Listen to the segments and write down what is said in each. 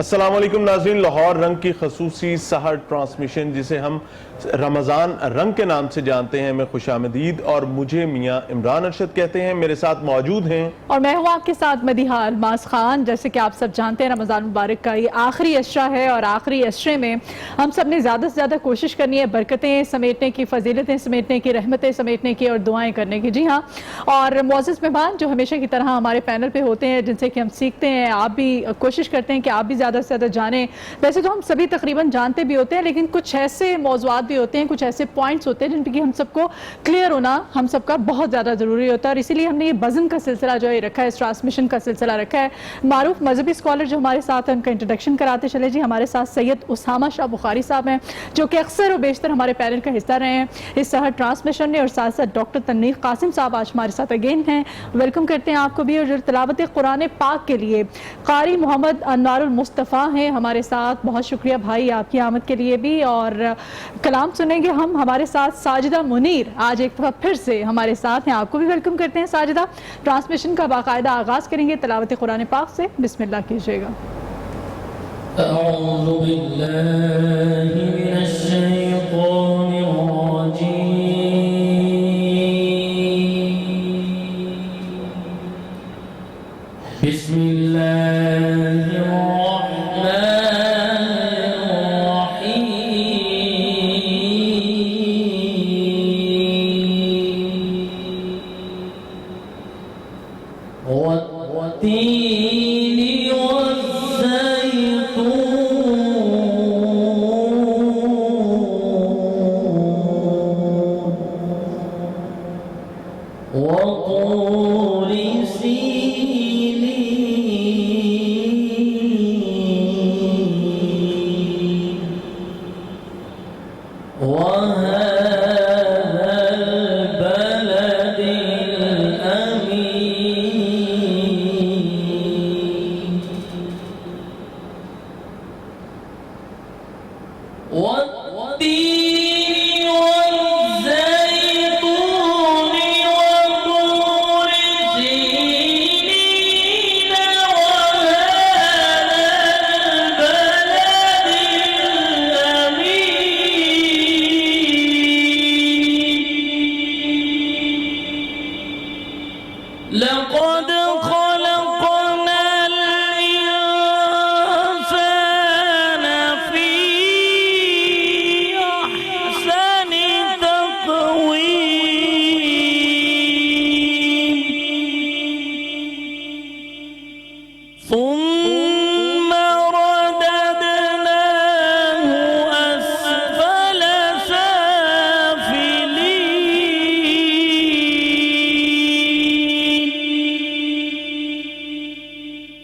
السلام علیکم ناظرین، لاہور رنگ کی خصوصی سحر ٹرانسمیشن جسے ہم رمضان رنگ کے نام سے جانتے ہیں میں خوش آمدید، اور مجھے میاں عمران ارشد کہتے ہیں، میرے ساتھ موجود ہیں اور میں ہوں آپ کے ساتھ مدیحہ الماس خان۔ جیسے کہ آپ سب جانتے ہیں رمضان مبارک کا یہ آخری عشرہ ہے، اور آخری عشرے میں ہم سب نے زیادہ سے زیادہ کوشش کرنی ہے برکتیں سمیٹنے کی، فضیلتیں سمیٹنے کی، رحمتیں سمیٹنے کی اور دعائیں کرنے کی۔ جی ہاں، اور معزز مہمان جو ہمیشہ کی طرح ہمارے پینل پہ ہوتے ہیں، جن سے کہ ہم سیکھتے ہیں، آپ بھی کوشش کرتے ہیں کہ آپ بھی زیادہ سے زیادہ جانیں۔ ویسے تو ہم سبھی تقریباً جانتے بھی ہوتے ہیں، لیکن کچھ ایسے موضوعات بھی ہوتے ہیں، کچھ ایسے پوائنٹس ہوتے ہیں جن پہ کہ ہم سب کو کلیئر ہونا ہم سب کا بہت زیادہ ضروری ہوتا ہے، اور اسی لیے ہم نے یہ بزم کا سلسلہ جو ہے رکھا ہے، اس ٹرانسمیشن کا سلسلہ رکھا ہے۔ معروف مذہبی اسکالر جو ہمارے ساتھ ہیں ان کا انٹروڈکشن کراتے چلے جی۔ ہمارے ساتھ سید اسامہ شاہ بخاری صاحب ہیں، جو کہ اکثر و بیشتر ہمارے پینل کا حصہ رہے ہیں اس سحر ٹرانسمیشن میں، اور ساتھ ساتھ ڈاکٹر تنویر قاسم صاحب آج ہمارے ساتھ اگین ہیں۔ ویلکم کرتے ہیں آپ کو بھی، اور جو تلاوت قرآن پاک کے لیے قاری محمد انوار المصطفیٰ ہیں ہمارے ساتھ۔ بہت شکریہ بھائی آپ کی آمد کے لیے بھی، اور کلام سنیں گے ہم۔ ہمارے ساتھ ساجدہ منیر آج ایک دفعہ پھر سے ہمارے ساتھ ہیں، آپ کو بھی ویلکم کرتے ہیں ساجدہ۔ ٹرانسمیشن کا باقاعدہ آغاز کریں گے تلاوت قرآن پاک سے، بسم اللہ کیجئے گا۔ اعوذ باللہ من الشیطان الرجیم، بسم اللہ الرحمن الرحیم، والتین وطور سینین وهذا البلد الأمين، والتين والزيتون وطور سينين وهذا البلد الأمين، لقد خلقنا الإنسان في أحسن تقويم، ثم رددناه أسفل سافلين،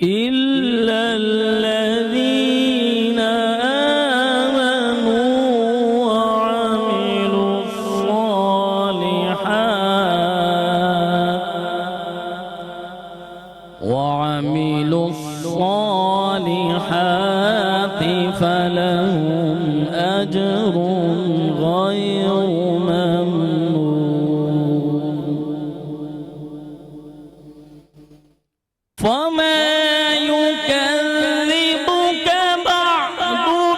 إلا الذين آمنوا وعملوا الصالحات فلهم أجر غير ممنون، فما يكذبك بعد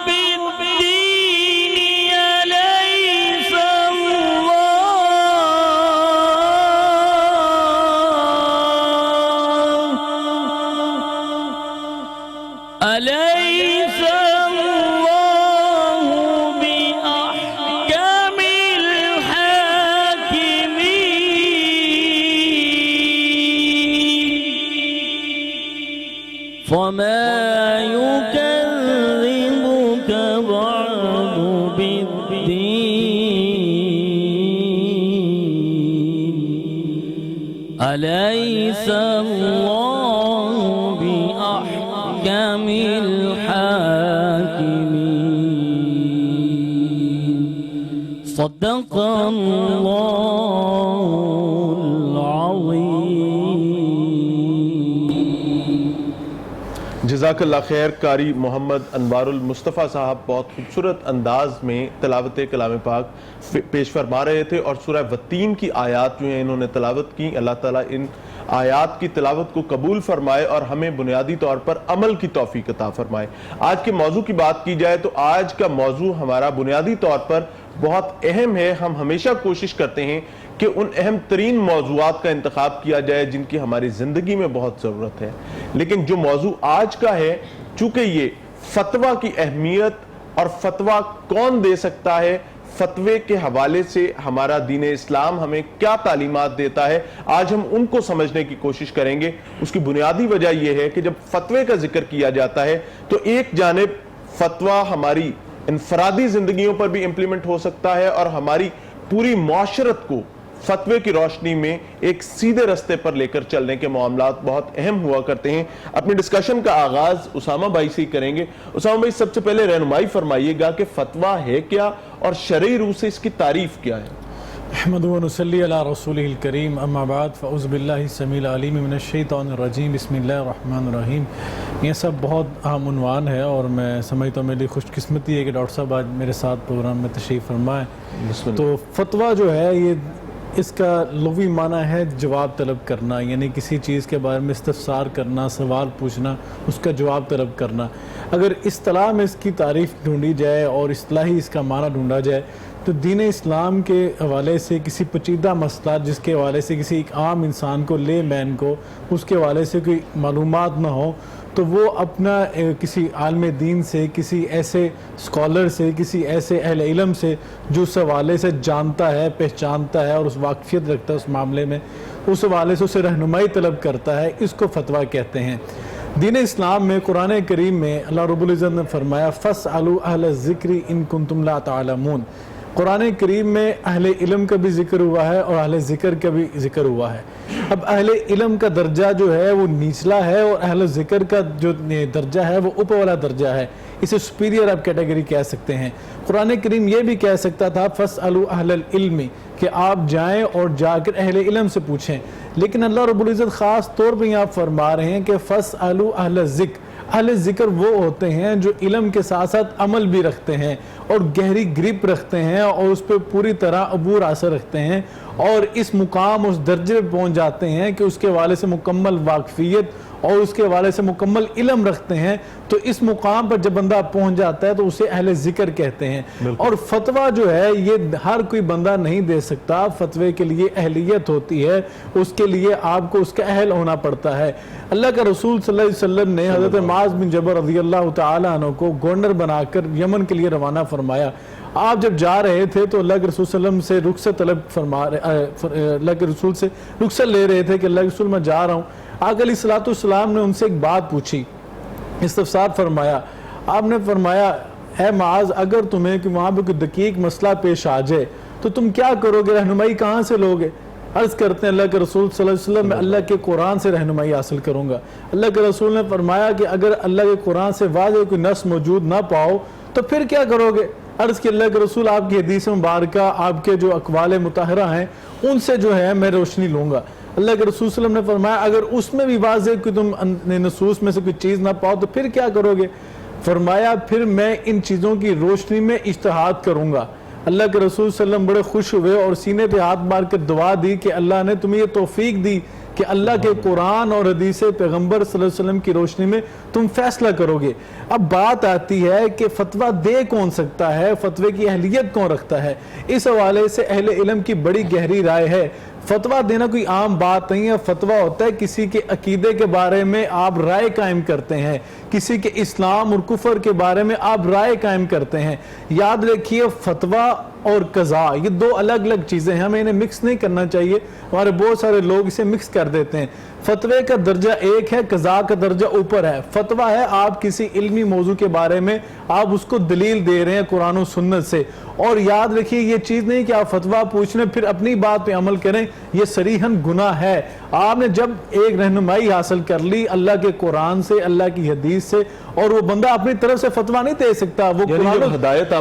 بالدين، أليس الله بأحكم الحاكمين، فما يكذبك بعد بالدين، أليس الله بأحكم الحاكمين، صدق الله العظيم۔ جزاک اللہ خیر. قاری محمد انوار المصطفیٰ صاحب بہت خوبصورت انداز میں تلاوت کلام پاک پیش فرما رہے تھے اور سورہ وتین کی آیات جو ہیں انہوں نے تلاوت کی. اللہ تعالیٰ ان آیات کی تلاوت کو قبول فرمائے اور ہمیں بنیادی طور پر عمل کی توفیق عطا فرمائے. آج کے موضوع کی بات کی جائے تو آج کا موضوع ہمارا بنیادی طور پر بہت اہم ہے. ہم ہمیشہ کوشش کرتے ہیں کہ ان اہم ترین موضوعات کا انتخاب کیا جائے جن کی ہماری زندگی میں بہت ضرورت ہے. لیکن جو موضوع آج کا ہے، چونکہ یہ فتویٰ کی اہمیت اور فتویٰ کون دے سکتا ہے، فتوے کے حوالے سے ہمارا دین اسلام ہمیں کیا تعلیمات دیتا ہے، آج ہم ان کو سمجھنے کی کوشش کریں گے. اس کی بنیادی وجہ یہ ہے کہ جب فتوے کا ذکر کیا جاتا ہے تو ایک جانب فتویٰ ہماری انفرادی زندگیوں پر بھی امپلیمنٹ ہو سکتا ہے اور ہماری پوری معاشرت کو فتوے کی روشنی میں ایک سیدھے رستے پر لے کر چلنے کے معاملات بہت اہم ہوا کرتے ہیں. اپنی ڈسکشن کا آغاز اسامہ بھائی سے ہی کریں گے. اسامہ بھائی سب سے پہلے رہنمائی فرمائیے گا کہ فتویٰ ہے کیا اور شرعی روح سے اس کی تعریف کیا ہے؟ احمد و نصلی علی رسولہ الکریم، اما بعد فاعوذ باللہ السمیع العلیم من الشیطان الرجیم، بسم اللہ الرحمن الرحیم. یہ سب بہت اہم عنوان ہے اور میں سمجھتا ہوں میری خوش قسمتی ہے کہ ڈاکٹر صاحب آج میرے ساتھ پروگرام میں تشریف فرمائیں. تو فتویٰ جو ہے یہ اس کا لغوی معنی ہے جواب طلب کرنا، یعنی کسی چیز کے بارے میں استفسار کرنا، سوال پوچھنا، اس کا جواب طلب کرنا. اگر اصطلاح میں اس کی تعریف ڈھونڈی جائے اور اصطلاحی اس کا معنی ڈھونڈا جائے تو دین اسلام کے حوالے سے کسی پیچیدہ مسئلہ جس کے حوالے سے کسی ایک عام انسان کو، لے مین کو اس کے حوالے سے کوئی معلومات نہ ہو تو وہ اپنا کسی عالم دین سے، کسی ایسے اسکالر سے، کسی ایسے اہل علم سے جو اس حوالے سے جانتا ہے، پہچانتا ہے اور اس واقفیت رکھتا ہے اس معاملے میں، اس حوالے سے اسے رہنمائی طلب کرتا ہے، اس کو فتویٰ کہتے ہیں. دین اسلام میں قرآن کریم میں اللہ رب العزت نے فرمایا فَاسْأَلُوا أَهْلَ الذِّكْرِ إِن كُنتُمْ لَا تَعْلَمُونَ. قرآن کریم میں اہل علم کا بھی ذکر ہوا ہے اور اہل ذکر کا بھی ذکر ہوا ہے. اب اہل علم کا درجہ جو ہے وہ نچلا ہے اور اہل ذکر کا جو درجہ ہے وہ اوپر والا درجہ ہے. اسے سپیریئر آپ کیٹیگری کہہ سکتے ہیں. قرآن کریم یہ بھی کہہ سکتا تھا فَاسْأَلُوا أَهْلَ الْعِلْمِ کہ آپ جائیں اور جا کر اہل علم سے پوچھیں. لیکن اللہ رب العزت خاص طور پہ یہاں فرما رہے ہیں کہ فَاسْأَلُوا أَهْلَ الذِّكْرِ. اہل ذکر وہ ہوتے ہیں جو علم کے ساتھ ساتھ عمل بھی رکھتے ہیں اور گہری گرپ رکھتے ہیں اور اس پہ پوری طرح عبور حاصل رکھتے ہیں اور اس مقام اس درجے پہ پہنچ جاتے ہیں کہ اس کے حوالے سے مکمل واقفیت اور اس کے حوالے سے مکمل علم رکھتے ہیں. تو اس مقام پر جب بندہ پہنچ جاتا ہے تو اسے اہل ذکر کہتے ہیں. اور فتویٰ جو ہے یہ ہر کوئی بندہ نہیں دے سکتا. فتوے کے لیے اہلیت ہوتی ہے، اس کے لیے آپ کو اس کا اہل ہونا پڑتا ہے. اللہ کا رسول صلی اللہ علیہ وسلم نے حضرت معاذ بن جبل رضی اللہ تعالیٰ عنہ کو گورنر بنا کر یمن کے لیے روانہ فرمایا. آپ جب جا رہے تھے تو اللہ کے رسول صلی اللہ علیہ وسلم سے رخصت اللہ کے رسول سے رخصت لے رہے تھے کہ اللہ کے رسول میں جا رہا ہوں. آقا علیہ السلام نے ان سے ایک بات پوچھی، استفسار فرمایا. آپ نے فرمایا اے معاذ اگر تمہیں کہ وہاں پہ کوئی دقیق مسئلہ پیش آ جائے تو تم کیا کرو گے، رہنمائی کہاں سے لوگے؟ عرض کرتے ہیں اللہ کے رسول صلی اللہ علیہ وسلم میں اللہ کے قرآن سے رہنمائی حاصل کروں گا. اللہ کے رسول نے فرمایا کہ اگر اللہ کے قرآن سے واضح کوئی نص موجود نہ پاؤ تو پھر کیا کرو گے؟ عرض کہ اللہ کے رسول آپ کی حدیث مبارکہ، آپ کے جو اقوال مطہرہ ہیں ان سے جو ہے میں روشنی لوں گا. اللہ کے رسول صلی اللہ علیہ وسلم نے فرمایا اگر اس میں بھی واضح کہ تم نصوص میں سے کوئی چیز نہ پاؤ تو پھر کیا کرو گے؟ فرمایا پھر میں ان چیزوں کی روشنی میں اجتہاد کروں گا. اللہ کے رسول صلی اللہ علیہ وسلم بڑے خوش ہوئے اور سینے پہ ہاتھ مار کر دعا دی کہ اللہ نے تمہیں یہ توفیق دی کہ اللہ کے قرآن اور حدیث پیغمبر صلی اللہ علیہ وسلم کی روشنی میں تم فیصلہ کرو گے. اب بات آتی ہے کہ فتویٰ دے کون سکتا ہے، فتوے کی اہلیت کون رکھتا ہے. اس حوالے سے اہل علم کی بڑی گہری رائے ہے. فتویٰ دینا کوئی عام بات نہیں ہے. فتویٰ ہوتا ہے کسی کے عقیدے کے بارے میں آپ رائے قائم کرتے ہیں، کسی کے اسلام اور کفر کے بارے میں آپ رائے قائم کرتے ہیں. یاد رکھیے فتویٰ اور قضاء یہ دو الگ الگ چیزیں ہیں، ہمیں انہیں مکس نہیں کرنا چاہیے. ہمارے بہت سارے لوگ اسے مکس کر دیتے ہیں. فتوے کا درجہ ایک ہے، قضاء کا درجہ اوپر ہے. فتویٰ ہے آپ کسی علمی موضوع کے بارے میں آپ اس کو دلیل دے رہے ہیں قرآن و سنت سے اور یاد رکھیے یہ چیز نہیں کہ آپ فتویٰ پوچھ لیں پھر اپنی بات پہ عمل کریں، یہ صریحاً گناہ ہے۔ آپ نے جب ایک رہنمائی حاصل کر لی اللہ کے قرآن سے، اللہ کی حدیث سے، اور وہ بندہ اپنی طرف سے فتویٰ نہیں دے سکتا، وہ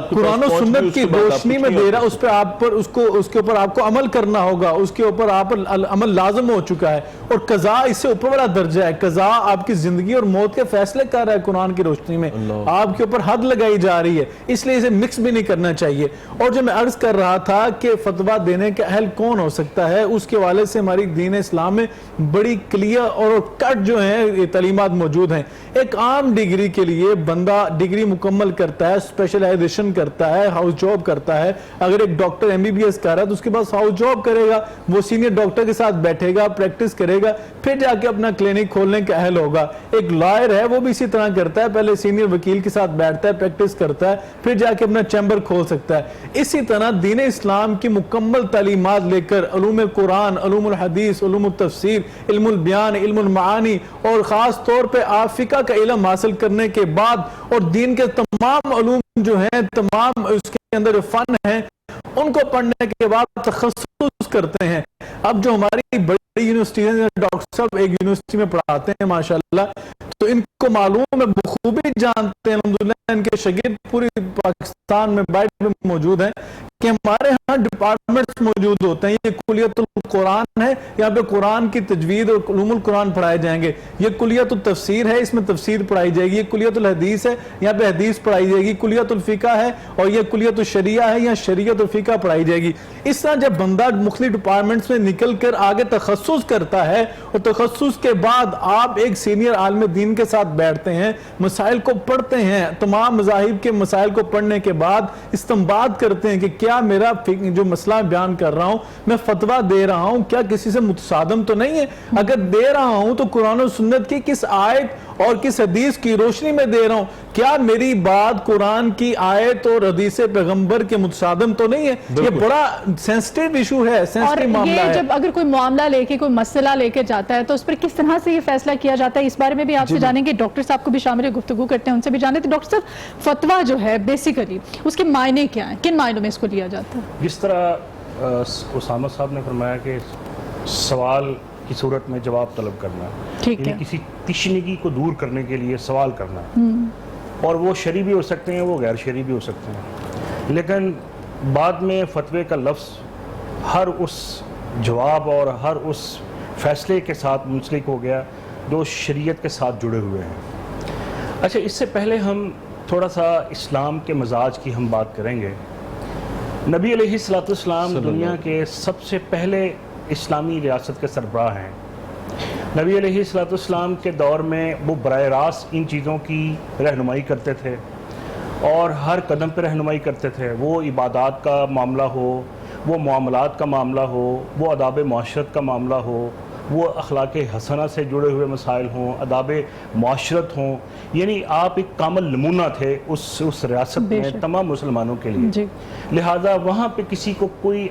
قرآن و سنت کی روشنی میں دے رہا، اس پہ آپ پر اس کے اوپر آپ کو عمل کرنا ہوگا، اس کے اوپر آپ پر عمل لازم ہو چکا ہے، اور قضاء اس سے اوپر والا درجہ ہے۔ قضاء آپ کی زندگی اور موت کے فیصلے کر رہا ہے قرآن کی روشنی میں، آپ کے اوپر حد لگائی جا رہی ہے، اس لیے اسے مکس بھی نہیں کرنا چاہیے۔ اور جو میں عرض کر رہا تھا کہ فتویٰ دینے کا اہل کون ہو سکتا ہے، اس کے والے سے ہماری دین اسلام میں بڑی کلیئر اور کٹ جو ہیں تعلیمات موجود ہیں۔ ایک عام ڈگری کے لیے بندہ ڈگری مکمل کرتا ہے، اسپیشلائزیشن کرتا ہے، ہاؤس جاب کرتا ہے۔ اگر ایک ڈاکٹر MBBS کر رہا ہے تو اس کے بعد ہاؤس جاب کرے گا، وہ سینئر ڈاکٹر کے ساتھ بیٹھے گا، پریکٹس کرے گا، پھر جا کے اپنا کلینک کھولنے کا اہل ہوگا۔ ایک لائر ہے وہ بھی اسی طرح کرتا ہے، پہلے سینئر وکیل کے ساتھ بیٹھتا ہے، پریکٹس کرتا ہے، پھر جا کے اپنا چیمبر کھول سکتا ہے۔ اسی طرح دین اسلام کی مکمل تعلیمات لے کر علوم قرآن، علوم الحدیث، علوم التفسیر، علم البیان، علم المعانی، اور خاص طور پہ آپ فقہ کا علم حاصل کرنے کے بعد اور دین کے تمام علوم جو ہیں، تمام اس کے اندر فن ہیں، ان کو پڑھنے کے بعد تخصص کرتے ہیں۔ اب جو ہماری بڑی یونیورسٹی ہیں، ڈاکٹر صاحب ایک یونیورسٹی میں پڑھاتے ہیں ماشاءاللہ، تو ان کو معلوم ہے، بخوبی جانتے ہیں الحمدللہ، ان کے شاگرد پوری پاکستان میں باہر میں موجود ہیں کہ ہمارے ہاں ڈپارٹمنٹس موجود ہوتے ہیں۔ یہ کلیت القرآن ہے، یہاں پہ قرآن کی تجوید اور علوم القرآن پڑھائے جائیں گے۔ یہ کلیت التفسیر ہے، اس میں تفسیر پڑھائی جائے گی۔ یہ کلیت الحدیث ہے، یہاں پہ حدیث پڑھائی جائے گی۔ کلیت الفقہ ہے، اور یہ کلیت الشریعہ ہے، یہاں شریعت الفقہ پڑھائی جائے گی۔ اس طرح جب بندہ مختلف ڈپارٹمنٹس میں نکل کر آگے تخصص کرتا ہے، اور تخصص کے بعد آپ ایک سینئر عالم دین کے ساتھ بیٹھتے ہیں، مسائل کو پڑھتے ہیں، تمام مذاہب کے مسائل کو پڑھنے کے بعد استنباط کرتے ہیں کہ کیا میرا جو مسئلہ بیان کر رہا ہوں، میں فتویٰ دے رہا ہوں، کیا کسی سے متصادم تو نہیں ہے؟ اگر دے رہا ہوں تو قرآن و سنت کی کس آیت اور کس حدیث کی روشنی میں دے رہا ہوں؟ کیا میری بات قرآن کی آیت اور حدیث پیغمبر کے متصادم تو نہیں ہے؟ یہ بڑا سینسٹیو ایشو ہے، سینسٹیو معاملہ ہے۔ اور یہ جب اگر کوئی معاملہ لے کے کوئی مسئلہ لے کے جاتا ہے تو اس پر کس طرح سے یہ فیصلہ کیا جاتا ہے، اس بارے میں بھی آپ سے جانیں گے۔ ڈاکٹر صاحب کو بھی شامل گفتگو کرتے ہیں، ان سے بھی جانیں۔ تو ڈاکٹر صاحب، فتویٰ جو ہے بیسیکلی اس کے معنی کیا ہیں، کن معنوں میں اس کو لیا جاتا ہے؟ جس طرح اسامہ صاحب نے فرمایا کہ سوال کی صورت میں جواب طلب کرنا، ٹھیک ہے، کسی تشنگی کو دور کرنے کے لیے سوال کرنا، اور وہ شرعی بھی ہو سکتے ہیں، وہ غیر شرعی بھی ہو سکتے ہیں، لیکن بعد میں فتوے کا لفظ ہر اس جواب اور ہر اس فیصلے کے ساتھ منسلک ہو گیا جو شریعت کے ساتھ جڑے ہوئے ہیں۔ اچھا، اس سے پہلے ہم تھوڑا سا اسلام کے مزاج کی ہم بات کریں گے۔ نبی علیہ السلام دنیا کے سب سے پہلے اسلامی ریاست کے سربراہ ہیں۔ نبی علیہ السلام کے دور میں وہ براہ راست ان چیزوں کی رہنمائی کرتے تھے، اور ہر قدم پہ رہنمائی کرتے تھے۔ وہ عبادات کا معاملہ ہو، وہ معاملات کا معاملہ ہو، وہ آداب معاشرت کا معاملہ ہو، وہ اخلاق حسنہ سے جڑے ہوئے مسائل ہوں، آداب معاشرت ہوں، یعنی آپ ایک کامل نمونہ تھے اس ریاست میں تمام مسلمانوں کے لیے۔ لہٰذا وہاں پہ کسی کو کوئی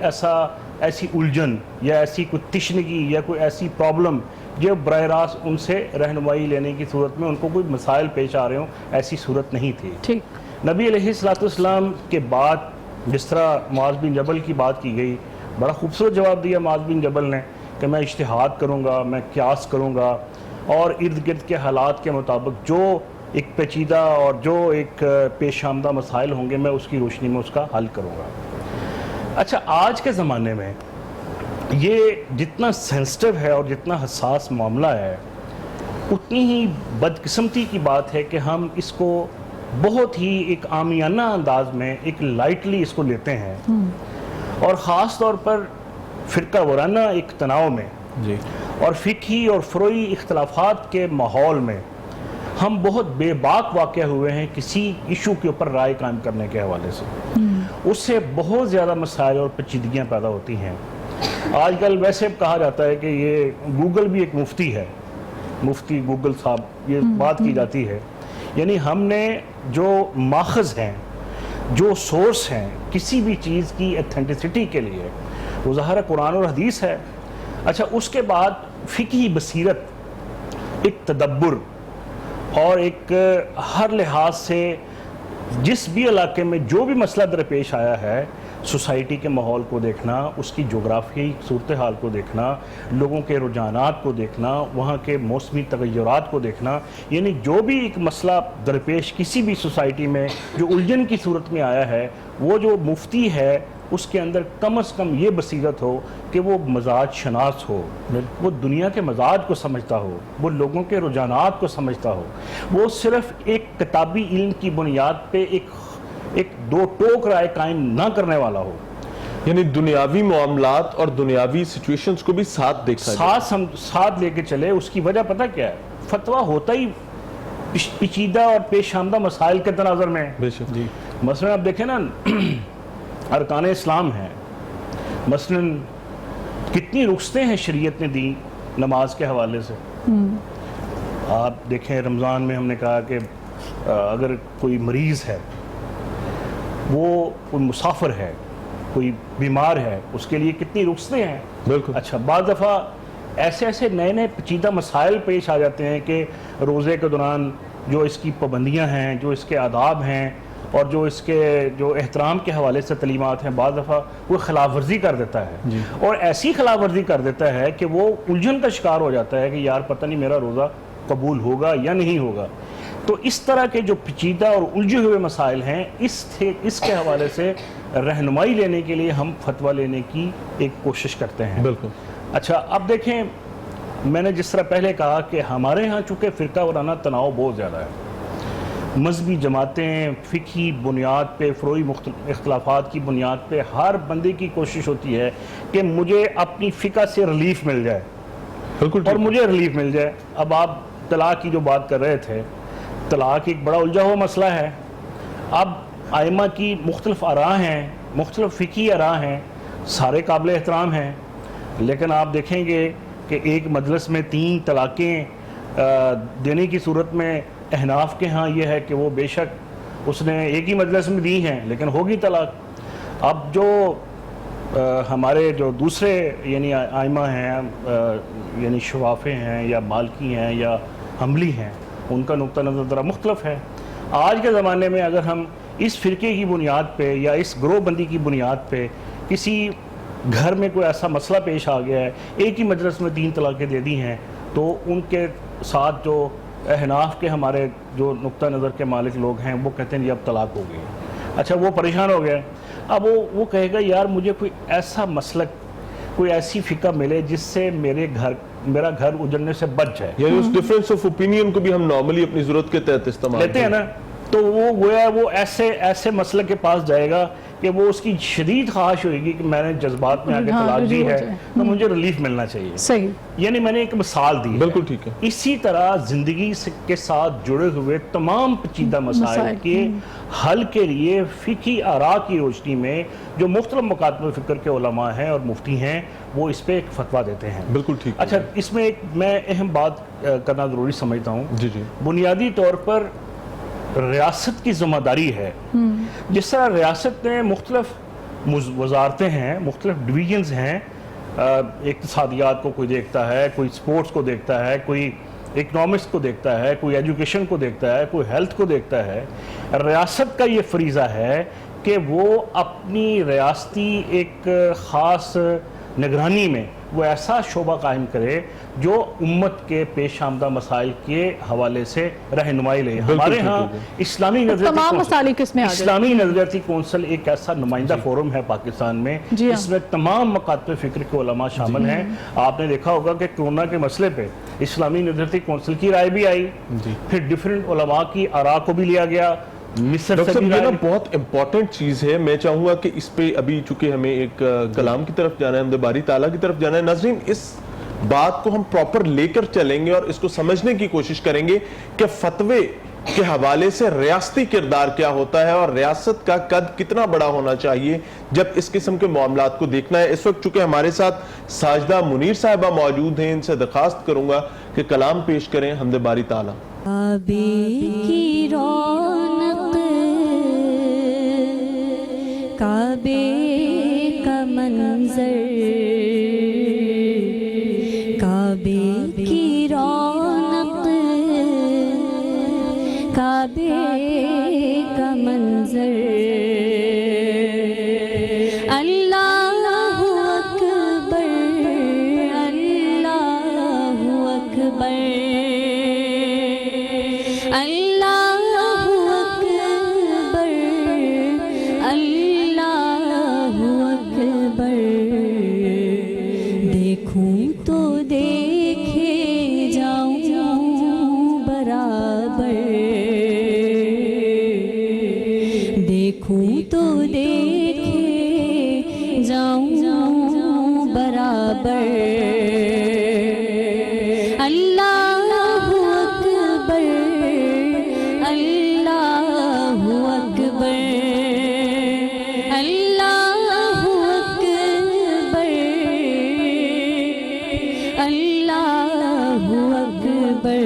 ایسی الجھن یا ایسی کوئی تشنگی یا کوئی ایسی پرابلم جو براہ راست ان سے رہنمائی لینے کی صورت میں ان کو کوئی مسائل پیش آ رہے ہوں، ایسی صورت نہیں تھی۔ نبی علیہ السلام کے بعد جس طرح معاذ بن جبل کی بات کی گئی، بڑا خوبصورت جواب دیا معاذ بن جبل نے کہ میں اجتہاد کروں گا، میں قیاس کروں گا، اور ارد گرد کے حالات کے مطابق جو ایک پیچیدہ اور جو ایک پیش آمدہ مسائل ہوں گے میں اس کی روشنی میں اس کا حل کروں گا۔ اچھا، آج کے زمانے میں یہ جتنا سینسٹیو ہے اور جتنا حساس معاملہ ہے، اتنی ہی بدقسمتی کی بات ہے کہ ہم اس کو بہت ہی ایک عامیانہ انداز میں ایک لائٹلی اس کو لیتے ہیں، اور خاص طور پر فرقہ وارانہ ایک تناؤ میں اور فقہی اور فروعی اختلافات کے ماحول میں ہم بہت بے باک واقع ہوئے ہیں کسی ایشو کے اوپر رائے قائم کرنے کے حوالے سے۔ اس سے بہت زیادہ مسائل اور پیچیدگیاں پیدا ہوتی ہیں۔ آج کل ویسے کہا جاتا ہے کہ یہ گوگل بھی ایک مفتی ہے، مفتی گوگل صاحب، یہ بات کی جاتی ہے، یعنی ہم نے جو ماخذ ہیں، جو سورس ہیں کسی بھی چیز کی ایتھینٹسٹی کے لیے، وہ ظاہر قرآن اور حدیث ہے۔ اچھا، اس کے بعد فقہی بصیرت، ایک تدبر اور ایک ہر لحاظ سے جس بھی علاقے میں جو بھی مسئلہ درپیش آیا ہے، سوسائٹی کے ماحول کو دیکھنا، اس کی جغرافیائی صورتحال کو دیکھنا، لوگوں کے رجحانات کو دیکھنا، وہاں کے موسمی تغیرات کو دیکھنا، یعنی جو بھی ایک مسئلہ درپیش کسی بھی سوسائٹی میں جو الجھن کی صورت میں آیا ہے، وہ جو مفتی ہے اس کے اندر کم از کم یہ بصیرت ہو کہ وہ مزاج شناس ہو، وہ دنیا کے مزاج کو سمجھتا ہو، وہ لوگوں کے رجحانات کو سمجھتا ہو، وہ صرف ایک کتابی علم کی بنیاد پہ ایک دو ٹوک رائے قائم نہ کرنے والا ہو، یعنی دنیاوی معاملات اور دنیاوی سچویشنز کو بھی ساتھ دیکھا جائے، ساتھ لے کے چلے۔ اس کی وجہ پتہ کیا ہے؟ فتویٰ ہوتا ہی پیچیدہ اور پیش آمدہ مسائل کے تناظر میں بے شک جی، مثلا آپ دیکھیں نا، ارکان اسلام ہیں، مثلا کتنی رخصتیں ہیں شریعت نے دی نماز کے حوالے سے۔ آپ دیکھیں رمضان میں ہم نے کہا کہ اگر کوئی مریض ہے، وہ کوئی مسافر ہے، کوئی بیمار ہے، اس کے لیے کتنی رخصتیں ہیں۔ بالکل اچھا، بعض دفعہ ایسے نئے پیچیدہ مسائل پیش آ جاتے ہیں کہ روزے کے دوران جو اس کی پابندیاں ہیں، جو اس کے آداب ہیں، اور جو اس کے جو احترام کے حوالے سے تعلیمات ہیں، بعض دفعہ وہ خلاف ورزی کر دیتا ہے، اور ایسی خلاف ورزی کر دیتا ہے کہ وہ الجھن کا شکار ہو جاتا ہے کہ یار پتہ نہیں میرا روزہ قبول ہوگا یا نہیں ہوگا۔ تو اس طرح کے جو پیچیدہ اور الجھے ہوئے مسائل ہیں، اس کے حوالے سے رہنمائی لینے کے لیے ہم فتویٰ لینے کی ایک کوشش کرتے ہیں۔ بالکل۔ اچھا، اب دیکھیں، میں نے جس طرح پہلے کہا کہ ہمارے ہاں چونکہ فرقہ وارانہ تناؤ بہت زیادہ ہے، مذہبی جماعتیں فقہی بنیاد پہ، فروعی اختلافات کی بنیاد پہ ہر بندے کی کوشش ہوتی ہے کہ مجھے اپنی فقہ سے ریلیف مل جائے، بالکل اور مجھے ریلیف مل جائے۔ اب آپ طلاق کی جو بات کر رہے تھے، طلاق ایک بڑا الجھا ہوا مسئلہ ہے۔ اب ائمہ کی مختلف آراء ہیں، مختلف فقہی آراء ہیں، سارے قابل احترام ہیں، لیکن آپ دیکھیں گے کہ ایک مجلس میں 3 طلاقیں دینے کی صورت میں احناف کے ہاں یہ ہے کہ وہ بے شک اس نے ایک ہی مجلس میں دی ہیں لیکن ہوگی طلاق۔ اب جو ہمارے جو دوسرے یعنی ائمہ ہیں، یعنی شوافے ہیں یا مالکی ہیں یا حنبلی ہیں، ان کا نقطہ نظر ذرا مختلف ہے۔ آج کے زمانے میں اگر ہم اس فرقے کی بنیاد پہ یا اس گروہ بندی کی بنیاد پہ کسی گھر میں کوئی ایسا مسئلہ پیش آ گیا ہے، ایک ہی مجلس میں 3 طلاقیں دے دی ہیں، تو ان کے ساتھ جو احناف کے ہمارے جو نقطہ نظر کے مالک لوگ ہیں وہ کہتے ہیں یہ اب طلاق ہو گئی۔ اچھا، وہ پریشان ہو گیا، اب وہ کہے گا یار مجھے کوئی ایسا مسلک، کوئی ایسی فقہ ملے جس سے میرا گھر اجڑنے سے بچ جائے۔ یعنی اس ڈیفرنس آف اوپینین کو بھی ہم نارملی اپنی ضرورت کے تحت استعمال لیتے ہیں نا، تو وہ گویا وہ ایسے مسئلے کے پاس جائے گا کہ وہ اس کی شدید خواہش ہوئے گی کہ میں نے جذبات میں آ کے طلاق دی ہے تو مجھے ریلیف ملنا چاہیے۔ صحیح، یعنی میں نے ایک مثال دی ہے۔ بالکل ٹھیک ہے۔ اسی طرح زندگی کے ساتھ جڑے ہوئے تمام پیچیدہ مسائل کے حل کے لیے فقہی آراء کی روشنی میں جو مختلف مکاتب فکر کے علماء ہیں اور مفتی ہیں، وہ اس پہ ایک فتویٰ دیتے ہیں۔ بالکل ٹھیک ہے۔ اچھا، اس میں ایک میں اہم بات کرنا ضروری سمجھتا ہوں۔ جی جی، بنیادی طور پر ریاست کی ذمہ داری ہے، جس طرح ریاست میں مختلف وزارتیں ہیں، مختلف ڈویژنز ہیں، اقتصادیات کو کوئی دیکھتا ہے، کوئی سپورٹس کو دیکھتا ہے، کوئی اکنامکس کو دیکھتا ہے، کوئی ایجوکیشن کو دیکھتا ہے، کوئی ہیلتھ کو دیکھتا ہے۔ ریاست کا یہ فریضہ ہے کہ وہ اپنی ریاستی ایک خاص نگرانی میں وہ ایسا شعبہ قائم کرے جو امت کے پیش آمدہ مسائل کے حوالے سے رہنمائی لے۔ ہمارے ہاں اسلامی نظریاتی کونسل ایک ایسا نمائندہ فورم ہے پاکستان میں جس میں تمام مکاتب فکر کے علماء شامل ہیں۔ آپ نے دیکھا ہوگا کہ کورونا کے مسئلے پہ اسلامی نظریاتی کونسل کی رائے بھی آئی، پھر ڈیفرنٹ علماء کی آراء کو بھی لیا گیا۔ ڈاکٹر صاحب، یہ نا بہت امپورٹنٹ چیز ہے، میں چاہوں گا کہ اس پہ ابھی چونکہ ہمیں ایک کلام کی طرف جانا ہے، حمد باری تعالیٰ کی طرف جانا ہے، ناظرین اس بات کو ہم پراپر لے کر چلیں گے اور اس کو سمجھنے کی کوشش کریں گے کہ فتوے کے حوالے سے ریاستی کردار کیا ہوتا ہے اور ریاست کا قد کتنا بڑا ہونا چاہیے جب اس قسم کے معاملات کو دیکھنا ہے۔ اس وقت چونکہ ہمارے ساتھ ساجدہ منیر صاحبہ موجود ہیں، ان سے درخواست کروں گا کہ کلام پیش کریں حمد باری تعالیٰ۔ کعبے کا منظر، کعبے کی رونق، کعبے کا منظر اللہ اکبر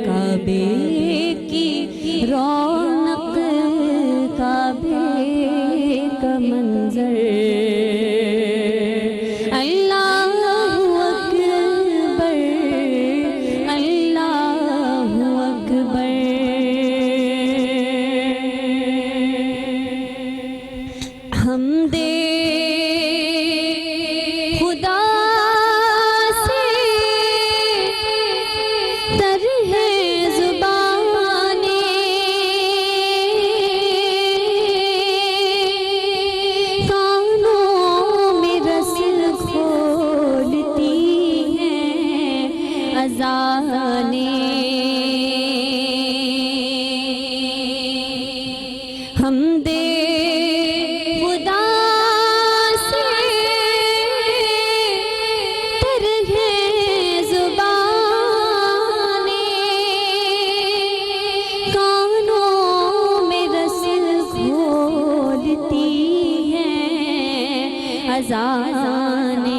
کعبے کی رونق کعبے کا منظر اللہ اکبر اللہ اکبر حمد خدا سے تر ہے زبانیں کانوں میں رس کھولتی ہیں اذانیں حمد خدا سے تر ہے زبانیں کانوں میں رس کھولتی ہیں اذانیں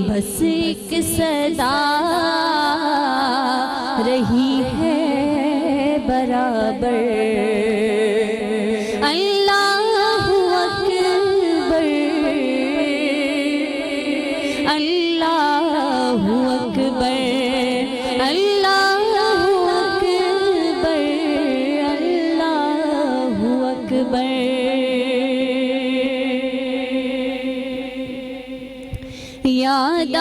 بس ایک صدا رہی ہے برابر اللہ اکبر اللہ اکبر اللہ اکبر اللہ اکبر یاد آ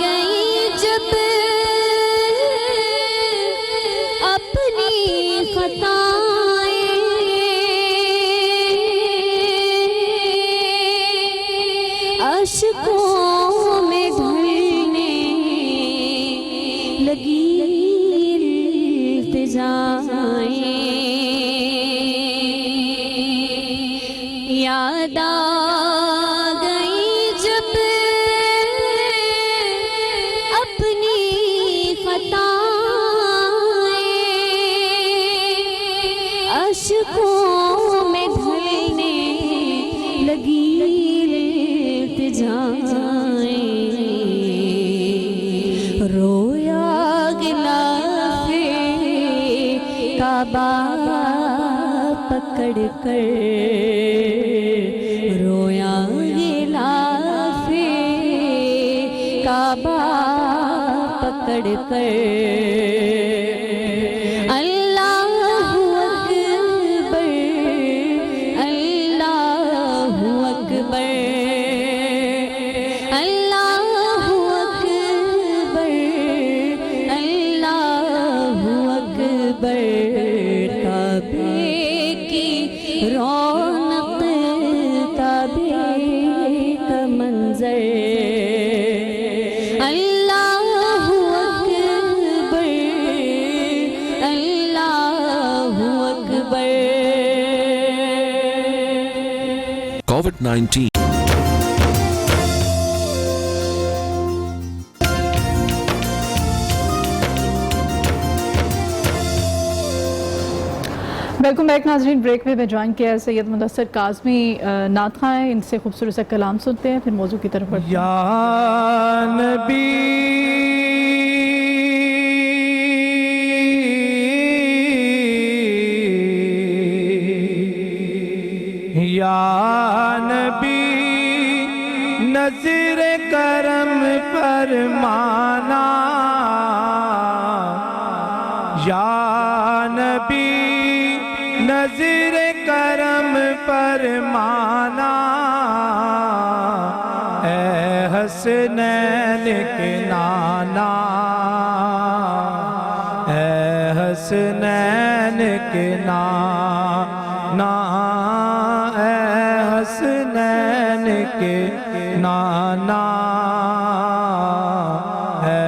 گئی جب اپنی خطائیں اشکوں میں ڈھلنے لگی التجائیں یاد آ گئی جب اپنی خطائیں اشکوں میں ڈھلنے لگی التجائیں رویا غلاف کعبہ پکڑ کر رویا غلاف کعبہ پکڑ کر اللہ اکبر اللہ اکبر اللہ اکبر اللہ اکبر کعبے کی رونق کعبے کا منظر اللہ اکبر اللہ اکبر COVID-19. ویلکم بیک ناظرین. بریک میں جوائن کیا ہے سید مدثر کاظمی نعت خواں ہیں. ان سے خوبصورت سا کلام سنتے ہیں پھر موضوع کی طرف بڑھتے ہیں. یا نبی یا نبی نظر کرم فرمانا یا نبی نظر کرم فرمانا اے حسنین کے نانا اے حسنین کے نانا اے حسنین کے نانا اے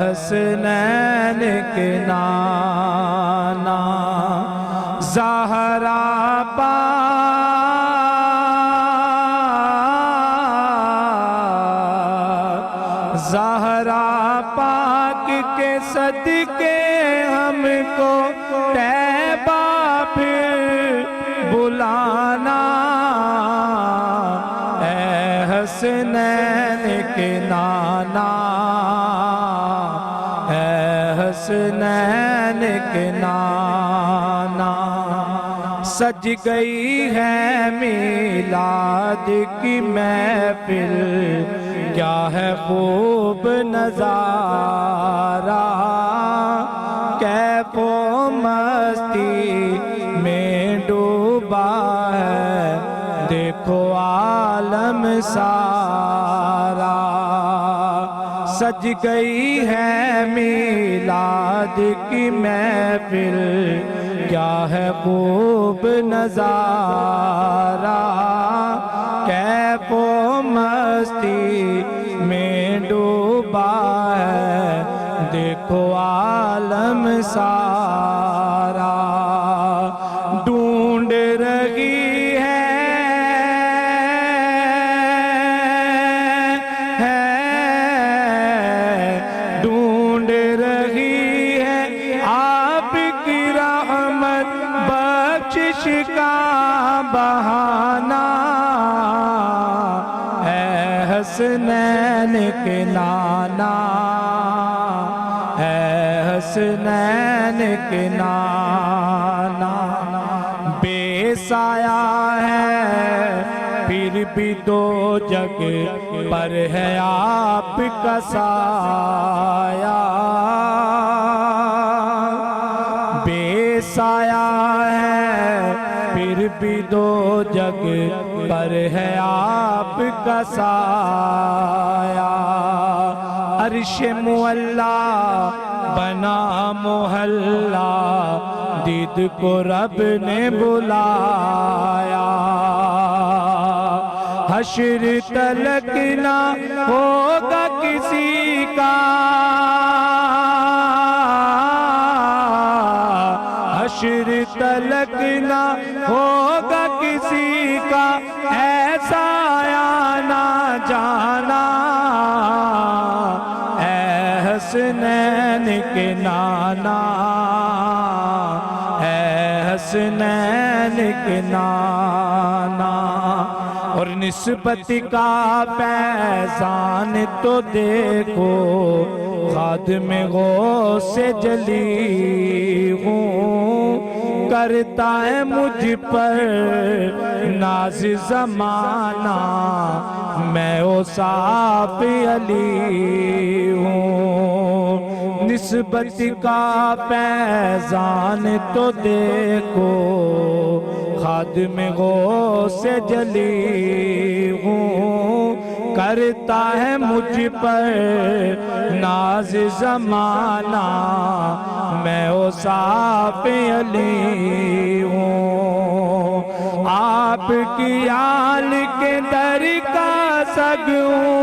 حسنین کے نانا زہرا زہرا پاک کے صدقے ہم کو طیبہ پھر بلانا اے حسنین کے نانا، اے حسنین کے نانا، سج گئی ہے میلاد کی محفل، کیا ہے خوب نظارہ، کیف و مستی میں ڈوبا ہے دیکھو عالم سارا، سج گئی ہے میلاد کی محفل، کیا ہے خوب نظارہ، کیف و مستی میں ڈوبا ہے دیکھو عالم سارا، ڈھونڈ رہی ڈھونڈ رہی ہے آپ کی رحمت بخشش کا بہانہ، اے حسنین کے نانا، اے حسنین کے نانا، بے سایہ ہے پھر بھی دو جگ پر ہے آپ کا سایہ، بے سایہ ہے پھر بھی دو جگ پر ہے آپ کا سایہ، عرش معلا بنا محلہ، دید کو رب نے بلایا، حشر تلک نہ ہوگا کسی کا، حشر تلک نہ ہوگا کسی کا ایسا آنا جانا، اے حسنین کے نانا، اے حسنین کے نانا، اور نسبت کا فیضان تو دیکھو، خادم غوث جلی ہوں، کرتا ہے مجھ پر ناز زمانہ، میں اوصاف علی ہوں، نسبت کا فیضان تو دیکھو، خادم غوث جلی ہوں، کرتا ہے مجھ پر ناز زمانہ، میں اوصاف علی ہوں، آپ کی آل کے در کا سگ ہوں،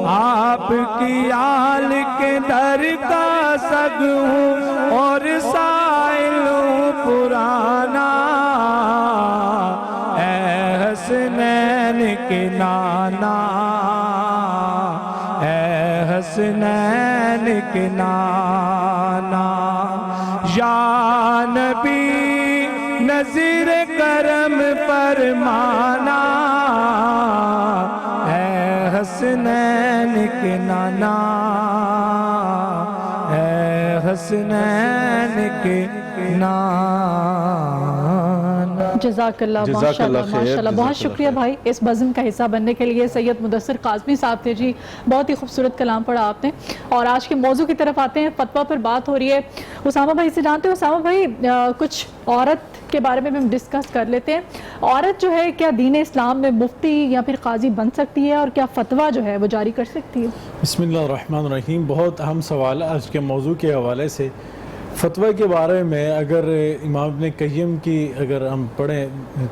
آپ کی آل کے در کا سگ ہوں، اور سائل ہوں پرانا، اے حسنین کے نانا، اے حسنین کے نانا، یا نبی نظر کرم فرمانا، اے حسنین کے نانا، اے حسنین کے نانا۔ جزاک اللہ، ماشاء اللہ ماشاء اللہ، بہت شکریہ بھائی اس بزم کا حصہ بننے کے لیے۔ سید مدثر قاسمی صاحب تھے جی، بہت ہی خوبصورت کلام پڑھا آپ نے، اور آج کے موضوع کی طرف آتے ہیں۔ فتویٰ پر بات ہو رہی ہے، اسامہ بھائی سے جانتے ہیں۔ اسامہ بھائی، کچھ عورت کے بارے میں ہم ڈسکس کر لیتے ہیں۔ عورت جو ہے کیا دین اسلام میں مفتی یا پھر قاضی بن سکتی ہے، اور کیا فتویٰ جو ہے وہ جاری کر سکتی ہے؟ بسم اللہ الرحمن الرحیم، بہت اہم سوال ہے آج کے موضوع کے حوالے سے۔ فتویٰ کے بارے میں اگر امام ابن قیم کی اگر ہم پڑھیں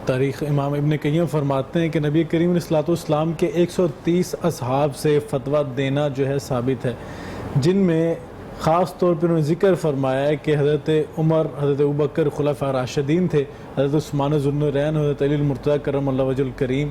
تاریخ، امام ابن قیم فرماتے ہیں کہ نبی کریم صلی اللہ علیہ وسلم کے 130 اصحاب سے فتویٰ دینا جو ہے ثابت ہے، جن میں خاص طور پر انہوں نے ذکر فرمایا ہے کہ حضرت عمر، حضرت ابوبکر خلفاء راشدین تھے، حضرت عثمان ذو النورین، حضرت علی المرتضیٰ کرم اللہ وجہ الکریم،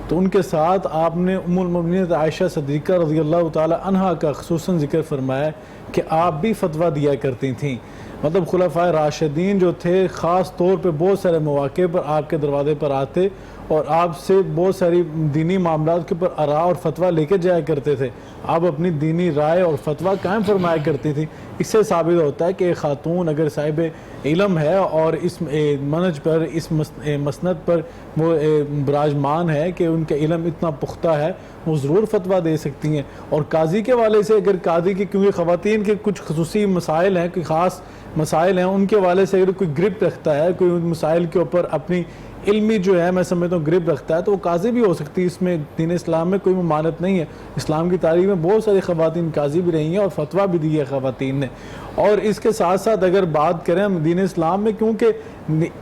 تو ان کے ساتھ آپ نے ام المؤمنین عائشہ صدیقہ رضی اللہ تعالی عنہا کا خصوصاً ذکر فرمایا کہ آپ بھی فتویٰ دیا کرتی تھیں، مطلب خلفائے راشدین جو تھے خاص طور پہ بہت سارے مواقع پر آپ کے دروازے پر آتے اور آپ سے بہت ساری دینی معاملات کے اوپر آراء اور فتویٰ لے کے جایا کرتے تھے. آپ اپنی دینی رائے اور فتویٰ قائم فرمایا کرتی تھی. اس سے ثابت ہوتا ہے کہ ایک خاتون اگر صاحب علم ہے اور اس منہج پر اس مسند پر وہ براجمان ہے کہ ان کا علم اتنا پختہ ہے, وہ ضرور فتویٰ دے سکتی ہیں. اور قاضی کے والے سے اگر قاضی کی, کیونکہ خواتین کے کچھ خصوصی مسائل ہیں, کوئی خاص مسائل ہیں, ان کے والے سے اگر کوئی گرپ رکھتا ہے, کوئی ان مسائل کے اوپر اپنی علمی جو ہے میں سمجھتا ہوں گرپ رکھتا ہے, تو وہ قاضی بھی ہو سکتی ہے. اس میں دین اسلام میں کوئی ممانعت نہیں ہے. اسلام کی تاریخ میں بہت ساری خواتین قاضی بھی رہی ہیں اور فتویٰ بھی دی ہے خواتین نے. اور اس کے ساتھ ساتھ اگر بات کریں ہم دین اسلام میں, کیونکہ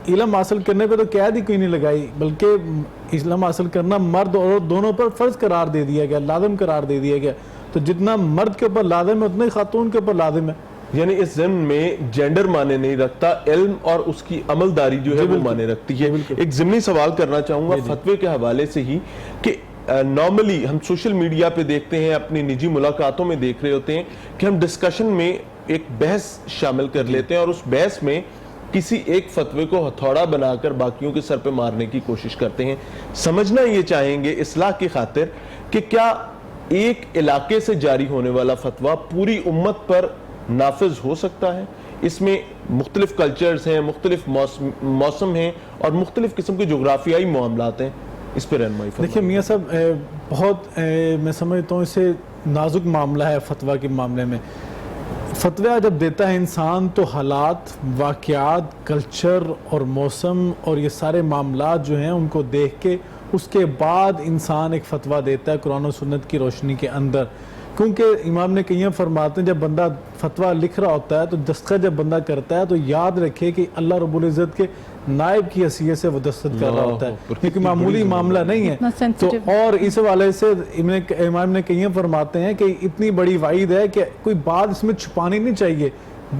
علم حاصل کرنے پہ تو قید ہی کوئی نہیں لگائی, بلکہ علم حاصل کرنا مرد اور عورت دونوں پر فرض قرار دے دیا گیا, لازم قرار دے دیا گیا. تو جتنا مرد کے اوپر لازم ہے اتنا ہی خاتون کے اوپر لازم ہے. یعنی اس ضمن میں جینڈر مانے نہیں رکھتا, علم اور اس کی عملداری جو ہے وہ مانے رکھتی ہے. ایک ضمنی سوال کرنا چاہوں گا فتوے کے حوالے سے ہی کہ نارملی ہم سوشل میڈیا پہ دیکھتے ہیں, اپنی نجی ملاقاتوں میں دیکھ رہے ہوتے ہیں کہ ہم ڈسکشن میں ایک بحث شامل کر لیتے ہیں اور اس بحث میں کسی ایک فتوے کو ہتھوڑا بنا کر باقیوں کے سر پہ مارنے کی کوشش کرتے ہیں. سمجھنا یہ چاہیں گے اصلاح کی خاطر کہ کیا ایک علاقے سے جاری ہونے والا فتویٰ پوری امت پر نافذ ہو سکتا ہے؟ اس میں مختلف کلچرز ہیں, مختلف موسم ہیں اور مختلف قسم کے جغرافیائی معاملات ہیں. اس پہ رہنمائی فرمائیں. دیکھیں میاں صاحب, بہت میں سمجھتا ہوں اسے نازک معاملہ ہے فتویٰ کے معاملے میں. فتویٰ جب دیتا ہے انسان تو حالات, واقعات, کلچر اور موسم اور یہ سارے معاملات جو ہیں ان کو دیکھ کے اس کے بعد انسان ایک فتویٰ دیتا ہے قرآن و سنت کی روشنی کے اندر. کیونکہ امام نے کہیں فرماتے ہیں جب بندہ فتویٰ لکھ رہا ہوتا ہے تو دستخط جب بندہ کرتا ہے تو یاد رکھے کہ اللہ رب العزت کے نائب کی حیثیت سے وہ دستخط کر رہا ہوتا ہے, کیونکہ معمولی معاملہ نہیں ہے. تو اور اس حوالے سے امام نے کہیں فرماتے ہیں کہ اتنی بڑی وعید ہے کہ کوئی بات اس میں چھپانی نہیں چاہیے,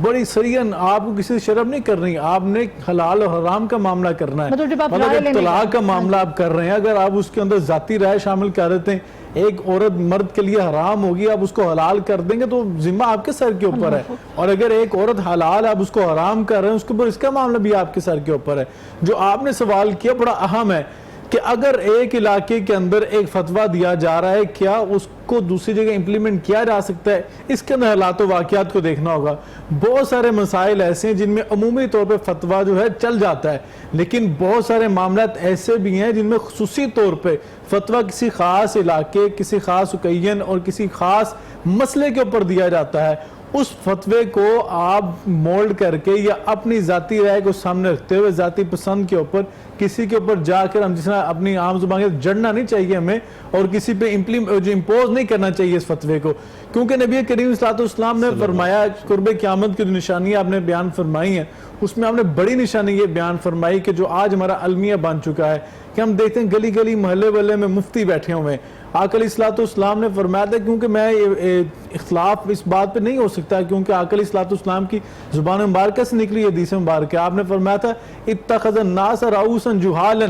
بڑی سریعاً آپ کو کسی سے شرم نہیں کرنی, آپ نے حلال اور حرام کا معاملہ کرنا ہے. مطلب طلاق کا معاملہ آپ کر رہے ہیں, اگر آپ اس کے اندر ذاتی رائے شامل کر دیتے ہیں, ایک عورت مرد کے لیے حرام ہوگی, آپ اس کو حلال کر دیں گے تو ذمہ آپ کے سر کے اوپر ہے. اور اگر ایک عورت حلال آپ اس کو حرام کر رہے ہیں, اس کے اوپر اس کا معاملہ بھی آپ کے سر کے اوپر ہے. جو آپ نے سوال کیا بڑا اہم ہے کہ اگر ایک علاقے کے اندر ایک فتویٰ دیا جا رہا ہے, کیا اس کو دوسری جگہ امپلیمنٹ کیا جا سکتا ہے؟ اس کے اندر حالات و واقعات کو دیکھنا ہوگا. بہت سارے مسائل ایسے ہیں جن میں عمومی طور پہ فتویٰ جو ہے چل جاتا ہے, لیکن بہت سارے معاملات ایسے بھی ہیں جن میں خصوصی طور پہ فتویٰ کسی خاص علاقے, کسی خاص اوکیزن اور کسی خاص مسئلے کے اوپر دیا جاتا ہے. اس فتوے کو آپ مولڈ کر کے یا اپنی ذاتی رائے کو سامنے رکھتے ہوئے ذاتی پسند کے اوپر کسی کے اوپر جا کر ہم جس طرح اپنی عام زبان کے جڑنا نہیں چاہیے ہمیں, اور کسی پہ امپوز نہیں کرنا چاہیے اس فتوے کو. کیونکہ نبی کریم صلی اللہ علیہ وسلم نے فرمایا, قرب قیامت کی جو نشانیاں آپ نے بیان فرمائی ہیں اس میں آپ نے بڑی نشانی یہ بیان فرمائی کہ جو آج ہمارا المیہ بن چکا ہے کہ ہم دیکھتے ہیں گلی گلی محلے والے میں مفتی بیٹھے ہوئے ہیں. آقا علیہ السلام نے فرمایا تھا, کیونکہ میں اختلاف اس بات پہ نہیں ہو سکتا کیونکہ آقا علیہ السلام کی زبان مبارکہ سے نکلی حدیث مبارکہ, آپ نے فرمایا تھا اتخذ الناس رؤوسا جہالا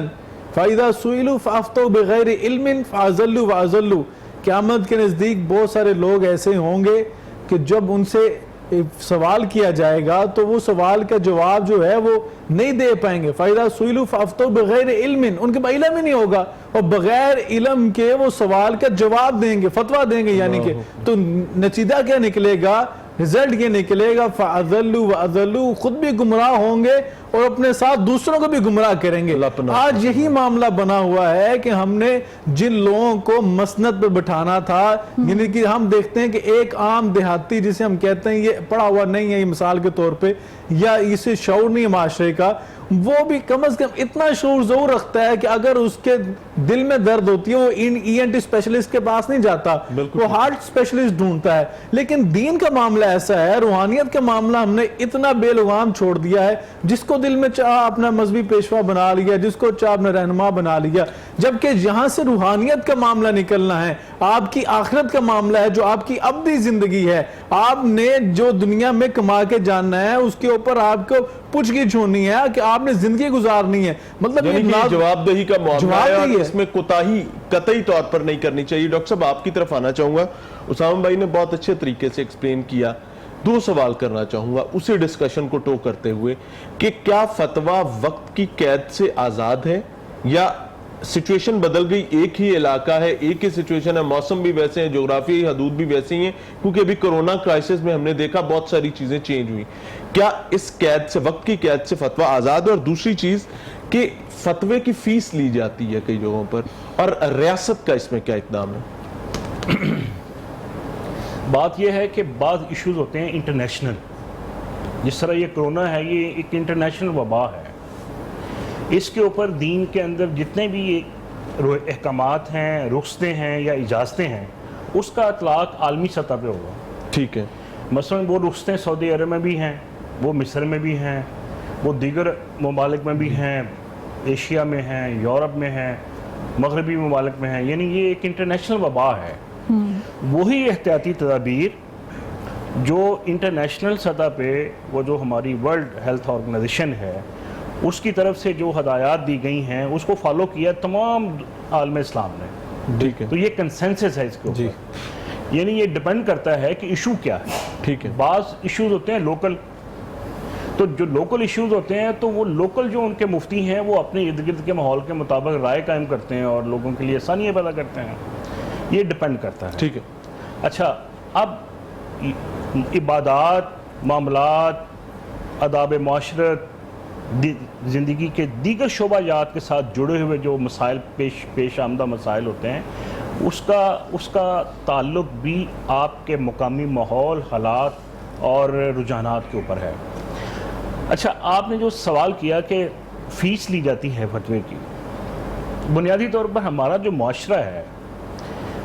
فاذا سئلوا فافتوا بغیر علم فاضلوا واضلوا. قیامت کے نزدیک بہت سارے لوگ ایسے ہوں گے کہ جب ان سے سوال کیا جائے گا تو وہ سوال کا جواب جو ہے وہ نہیں دے پائیں گے. فَإِذَا سُئِلُوا فَأَفْتَوْا بِغَيْرِ عِلْمٍ, ان کے پاس علم ہی نہیں ہوگا اور بغیر علم کے وہ سوال کا جواب دیں گے, فتویٰ دیں گے. یعنی کہ تو نتیجہ کیا نکلے گا, رزلٹ یہ نکلے گا فَأَضَلُّوا وَأَضَلُّوا, خود بھی گمراہ ہوں گے اور اپنے ساتھ دوسروں کو بھی گمراہ کریں گے. آج یہی معاملہ بنا ہوا ہے کہ ہم نے جن لوگوں کو مسند پہ بٹھانا تھا, یعنی کہ ہم دیکھتے ہیں کہ ایک عام دیہاتی جسے ہم کہتے ہیں یہ پڑھا ہوا نہیں ہے, یہ مثال کے طور پہ, یا اسے شعور نہیں ہے معاشرے کا, وہ بھی کم از کم اتنا شعور ضرور رکھتا ہے کہ اگر اس کے دل میں درد ہوتی ہے وہ ای این ٹی اسپیشلسٹ کے پاس نہیں جاتا, وہ ہارٹ اسپیشلسٹ ڈھونڈتا ہے. لیکن دین کا معاملہ ایسا ہے, روحانیت کا معاملہ ہم نے اتنا بے لگام چھوڑ دیا ہے, جس کو دل میں چاہ اپنا مذہبی پیشوا بنا لیا, جس کو چاہ اپنا رہنما بنا لیا, جبکہ یہاں سے روحانیت کا معاملہ نکلنا ہے, آپ کی آخرت کا معاملہ ہے, جو آپ کی ابدی زندگی ہے, آپ نے جو دنیا میں کما کے جاننا ہے اس کے اوپر آپ کو پوچھ گچھ ہونی ہے کہ آپ نے زندگی گزارنی ہے. مطلب یعنی یہ جواب دہی کا معاملہ ہے اور اس میں کوتاہی قطعی طور پر نہیں کرنی چاہیے. ڈاکٹر صاحب آپ کی طرف آنا چاہوں گا. اسامہ بھائی نے بہت اچھے طریقے سے ایکسپلین کیا دو سوال کرنا چاہوں گا اسی ڈسکشن کو ٹو کرتے ہوئے کہ کیا فتویٰ وقت کی قید سے آزاد ہے یا سچویشن بدل گئی؟ ایک ہی علاقہ ہے، ایک ہی سچویشن ہے، موسم بھی ویسے ہیں، جغرافیائی حدود بھی ویسے ہی ہیں، کیونکہ ابھی کرونا کرائسس میں ہم نے دیکھا بہت ساری چیزیں چینج ہوئی. کیا اس قید سے، وقت کی قید سے فتویٰ آزاد ہے؟ اور دوسری چیز کہ فتوے کی فیس لی جاتی ہے کئی جگہوں پر، اور ریاست کا اس میں کیا اقدام ہے؟ بات یہ ہے کہ بعض ایشوز ہوتے ہیں انٹرنیشنل، جس طرح یہ کرونا ہے، یہ ایک انٹرنیشنل وبا ہے. اس کے اوپر دین کے اندر جتنے بھی احکامات ہیں، رخصتیں ہیں یا اجازتیں ہیں، اس کا اطلاق عالمی سطح پہ ہوگا. ٹھیک ہے. مثلا وہ رخصتیں سعودی عرب میں بھی ہیں، وہ مصر میں بھی ہیں، وہ دیگر ممالک میں بھی ہیں، ایشیا میں ہیں، یورپ میں ہیں، مغربی ممالک میں ہیں. یعنی یہ ایک انٹرنیشنل وبا ہے. وہی احتیاطی تدابیر جو انٹرنیشنل سطح پہ وہ جو ہماری ورلڈ ہیلتھ آرگنائزیشن ہے اس کی طرف سے جو ہدایات دی گئی ہیں اس کو فالو کیا تمام عالم اسلام نے. ٹھیک ہے. تو یہ کنسنسس ہے اس کے جی. اوپر. یعنی یہ ڈیپینڈ کرتا ہے کہ ایشو کیا ہے. ٹھیک ہے. بعض ایشوز ہوتے ہیں لوکل، تو جو لوکل ایشوز ہوتے ہیں تو وہ لوکل جو ان کے مفتی ہیں وہ اپنے ارد گرد کے ماحول کے مطابق رائے قائم کرتے ہیں اور لوگوں کے لیے آسانیاں پیدا کرتے ہیں. یہ ڈیپینڈ کرتا ہے. ٹھیک ہے. اچھا، اب عبادات، معاملات، آداب معاشرت، زندگی کے دیگر شعبہ جات کے ساتھ جڑے ہوئے جو مسائل پیش آمدہ مسائل ہوتے ہیں اس کا تعلق بھی آپ کے مقامی ماحول، حالات اور رجحانات کے اوپر ہے. اچھا، آپ نے جو سوال کیا کہ فیس لی جاتی ہے فتوے کی، بنیادی طور پر ہمارا جو معاشرہ ہے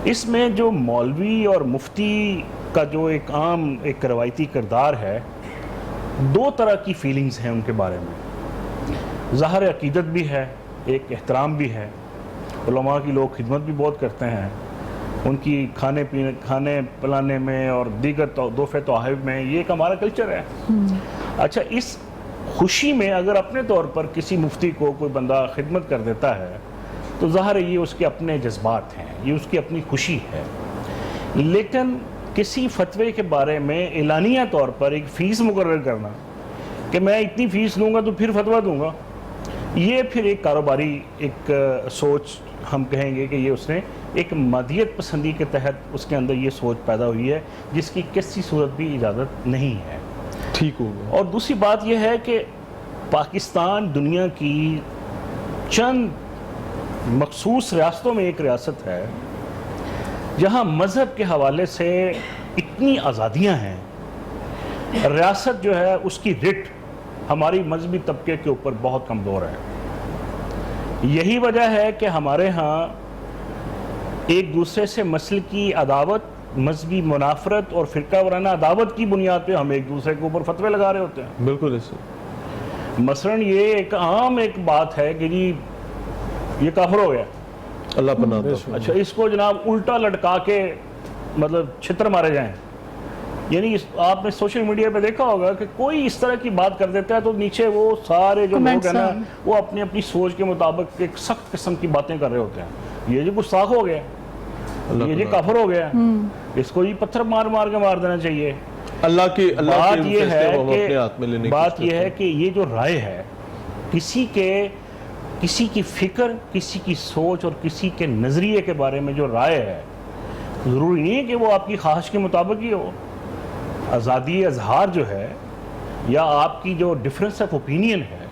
اس میں جو مولوی اور مفتی کا جو ایک عام ایک روایتی کردار ہے، دو طرح کی فیلنگز ہیں ان کے بارے میں. ظاہر عقیدت بھی ہے، ایک احترام بھی ہے. علماء کی لوگ خدمت بھی بہت کرتے ہیں، ان کی کھانے پلانے میں اور دیگر تحفے تحائف میں، یہ ایک ہمارا کلچر ہے. اچھا، اس خوشی میں اگر اپنے طور پر کسی مفتی کو کوئی بندہ خدمت کر دیتا ہے تو ظاہر ہے یہ اس کے اپنے جذبات ہیں، یہ اس کی اپنی خوشی ہے. لیکن کسی فتوے کے بارے میں اعلانیہ طور پر ایک فیس مقرر کرنا کہ میں اتنی فیس لوں گا تو پھر فتویٰ دوں گا، یہ پھر ایک کاروباری ایک سوچ ہم کہیں گے کہ یہ اس نے ایک مادیت پسندی کے تحت اس کے اندر یہ سوچ پیدا ہوئی ہے جس کی کسی صورت بھی اجازت نہیں ہے. ٹھیک ہوگا. اور دوسری بات یہ ہے کہ پاکستان دنیا کی چند مخصوص ریاستوں میں ایک ریاست ہے جہاں مذہب کے حوالے سے اتنی آزادیاں ہیں. ریاست جو ہے اس کی رٹ ہماری مذہبی طبقے کے اوپر بہت کمزور ہے. یہی وجہ ہے کہ ہمارے ہاں ایک دوسرے سے مسلکی عداوت، مذہبی منافرت اور فرقہ وارانہ عداوت کی بنیاد پہ ہم ایک دوسرے کے اوپر فتوے لگا رہے ہوتے ہیں. بالکل ایسے. مثلاً یہ ایک عام ایک بات ہے کہ جی یہ کافر ہو گیا، اللہ پناہ دے. اچھا اس کو جناب الٹا لٹکا کے مطلب چھتر مارے جائیں. یعنی آپ نے سوشل میڈیا پہ دیکھا ہوگا کہ کوئی اس طرح کی بات کر دیتا ہے تو نیچے وہ سارے جو لوگ ہیں نا وہ اپنی اپنی سوچ کے مطابق ایک سخت قسم کی باتیں کر رہے ہوتے ہیں. یہ جو گستاخ ہو گیا، یہ جو کافر ہو گیا، اس کو یہ پتھر مار کے مار دینا چاہیے. اللہ کی بات یہ ہے اپنے ہاتھ میں لینے کی بات یہ ہے کہ یہ جو رائے ہے کسی کی فکر، کسی کی سوچ اور کسی کے نظریے کے بارے میں جو رائے ہے، ضروری نہیں ہے کہ وہ آپ کی خواہش کے مطابق ہی ہو. آزادی اظہار جو ہے یا آپ کی جو ڈفرینس آف اوپینین ہے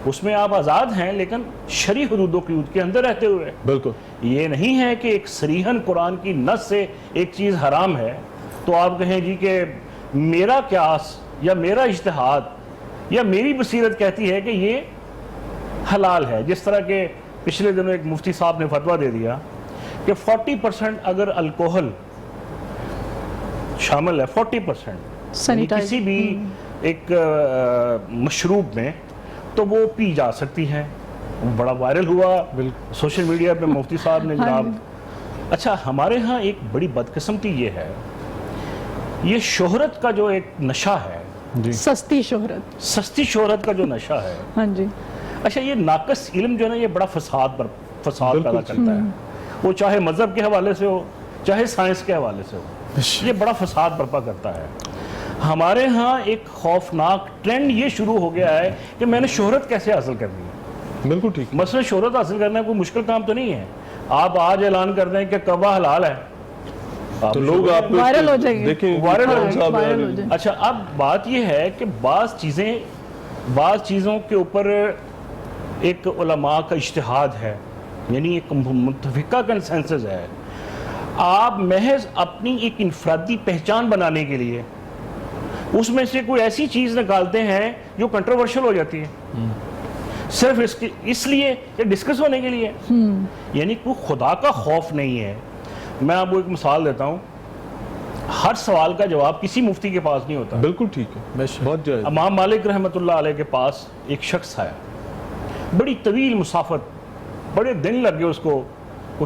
اس میں آپ آزاد ہیں، لیکن شرعی حدود و قیود کے اندر رہتے ہوئے. بالکل. یہ نہیں ہے کہ ایک صریحاً قرآن کی نص سے ایک چیز حرام ہے تو آپ کہیں جی کہ میرا قیاس یا میرا اجتہاد یا میری بصیرت کہتی ہے کہ یہ حلال ہے. جس طرح کہ پچھلے دنوں ایک مفتی صاحب نے فتویٰ دے دیا کہ 40% اگر الکوہل شامل ہے، 40% کسی بھی ایک مشروب میں، تو وہ پی جا سکتی ہے. بڑا وائرل ہوا سوشل میڈیا پہ مفتی صاحب نے جناب. اچھا، ہمارے ہاں ایک بڑی بدقسمتی یہ ہے، یہ شہرت کا جو ایک نشہ ہے، سستی شہرت کا جو نشہ ہے. ہاں جی. اچھا، یہ ناقص علم جو ہے نا یہ بڑا فساد پیدا کرتا ہے. وہ چاہے مذہب کے حوالے سے ہو، چاہے سائنس کے حوالے سے ہو، یہ بڑا فساد برپا کرتا ہے. ہمارے ہاں ایک خوفناک ٹرینڈ یہ شروع ہو گیا ہے کہ میں نے شہرت کیسے حاصل کرنی ہے. بالکل ٹھیک. مثلا شہرت حاصل کرنا کوئی مشکل کام تو نہیں ہے. آپ آج اعلان کر دیں کہ کعبہ حلال ہے تو لوگ آپ کو وائرل ہو جائیں گے. دیکھیں وائرل ہو کون جائیں سا وائرل ہو وائرل. جائیں. اچھا اب بات یہ ہے کہ بعض چیزوں کے اوپر ایک علماء کا اجتہاد ہے, یعنی ایک متفقہ کنسنسس ہے. آپ محض اپنی ایک انفرادی پہچان بنانے کے لیے اس میں سے کوئی ایسی چیز نکالتے ہیں جو کنٹروورشل ہو جاتی ہے, صرف اس لیے کہ ڈسکس ہونے کے لیے, یعنی کوئی خدا کا خوف نہیں ہے. میں آپ کو ایک مثال دیتا ہوں. ہر سوال کا جواب کسی مفتی کے پاس نہیں ہوتا. بالکل ٹھیک ہے, بہت جائز. امام مالک رحمۃ اللہ علیہ کے پاس ایک شخص آیا, بڑی طویل مسافت, بڑے دن لگ گئے اس کو,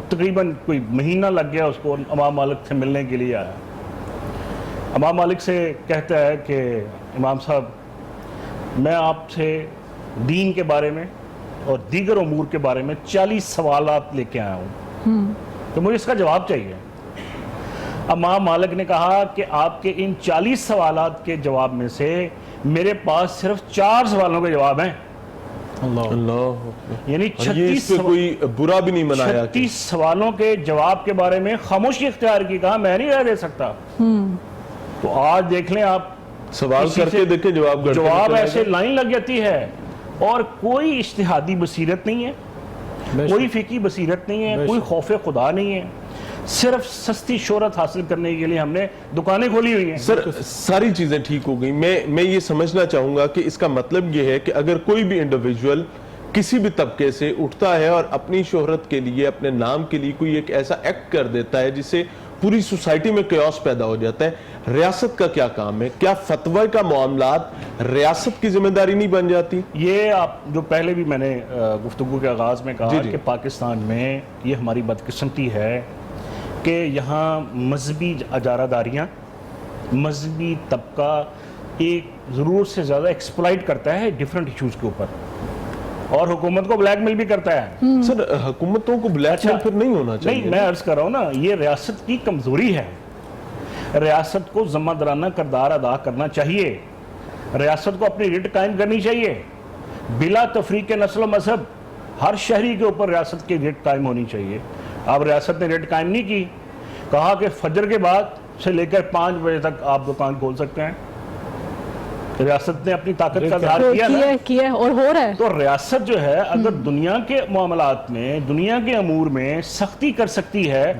تقریباً کوئی مہینہ لگ گیا اس کو امام مالک سے ملنے کے لیے آیا. امام مالک سے کہتا ہے کہ امام صاحب میں آپ سے دین کے بارے میں اور دیگر امور کے بارے میں 40 سوالات لے کے آیا ہوں, تو مجھے اس کا جواب چاہیے. امام مالک نے کہا کہ آپ کے ان 40 سوالات کے جواب میں سے میرے پاس صرف 4 سوالوں کے جواب ہیں. اللہ, یعنی یہ اس پہ کوئی برا بھی نہیں منایا. 36 سوالوں کے جواب کے بارے میں خاموشی اختیار کی, کہا میں نہیں رہ دے سکتا. تو آج دیکھ لیں آپ, سوال کر کے دیکھیں جواب ایسے لائن لگ جاتی ہے, اور کوئی اجتہادی بصیرت نہیں ہے, کوئی فقہی بصیرت نہیں ہے, کوئی خوف خدا نہیں ہے. صرف سستی شہرت حاصل کرنے کے لیے ہم نے دکانیں کھولی ہوئی ہیں. سر ساری چیزیں ٹھیک ہو گئی. میں یہ سمجھنا چاہوں گا کہ اس کا مطلب یہ ہے کہ اگر کوئی بھی انڈیویجول کسی بھی طبقے سے اٹھتا ہے اور اپنی شہرت کے لیے, اپنے نام کے لیے کوئی ایک ایسا ایکٹ کر دیتا ہے جس سے پوری سوسائٹی میں کیوس پیدا ہو جاتا ہے, ریاست کا کیا کام ہے؟ کیا فتوی کا معاملات ریاست کی ذمہ داری نہیں بن جاتی؟ یہ آپ جو پہلے بھی میں نے گفتگو کے آغاز میں کہا کہ پاکستان میں یہ ہماری بدقسمتی ہے کہ یہاں مذہبی اجارہ داریاں, مذہبی طبقہ ایک ضرورت سے زیادہ ایکسپلائٹ کرتا ہے ڈیفرنٹ ایشوز کے اوپر, اور حکومت کو بلیک میل بھی کرتا ہے. سر حکومتوں کو بلیک میل پھر نہیں ہونا چاہیے. نہیں, میں عرض کر رہا ہوں نا, یہ ریاست کی کمزوری ہے. ریاست کو ذمہ دارانہ کردار ادا کرنا چاہیے, ریاست کو اپنی ریٹ قائم کرنی چاہیے بلا تفریق نسل و مذہب. ہر شہری کے اوپر ریاست کی ریٹ قائم ہونی چاہیے. اب ریاست نے ریٹ قائم نہیں کی, کہا کہ فجر کے بعد سے لے کر 5 بجے تک آپ دکان کھول سکتے ہیں. ریاست نے اپنی طاقت کا اظہار کیا اور ہو رہا ہے. تو ریاست جو ہے اگر دنیا کے معاملات میں, دنیا کے امور میں سختی کر سکتی ہے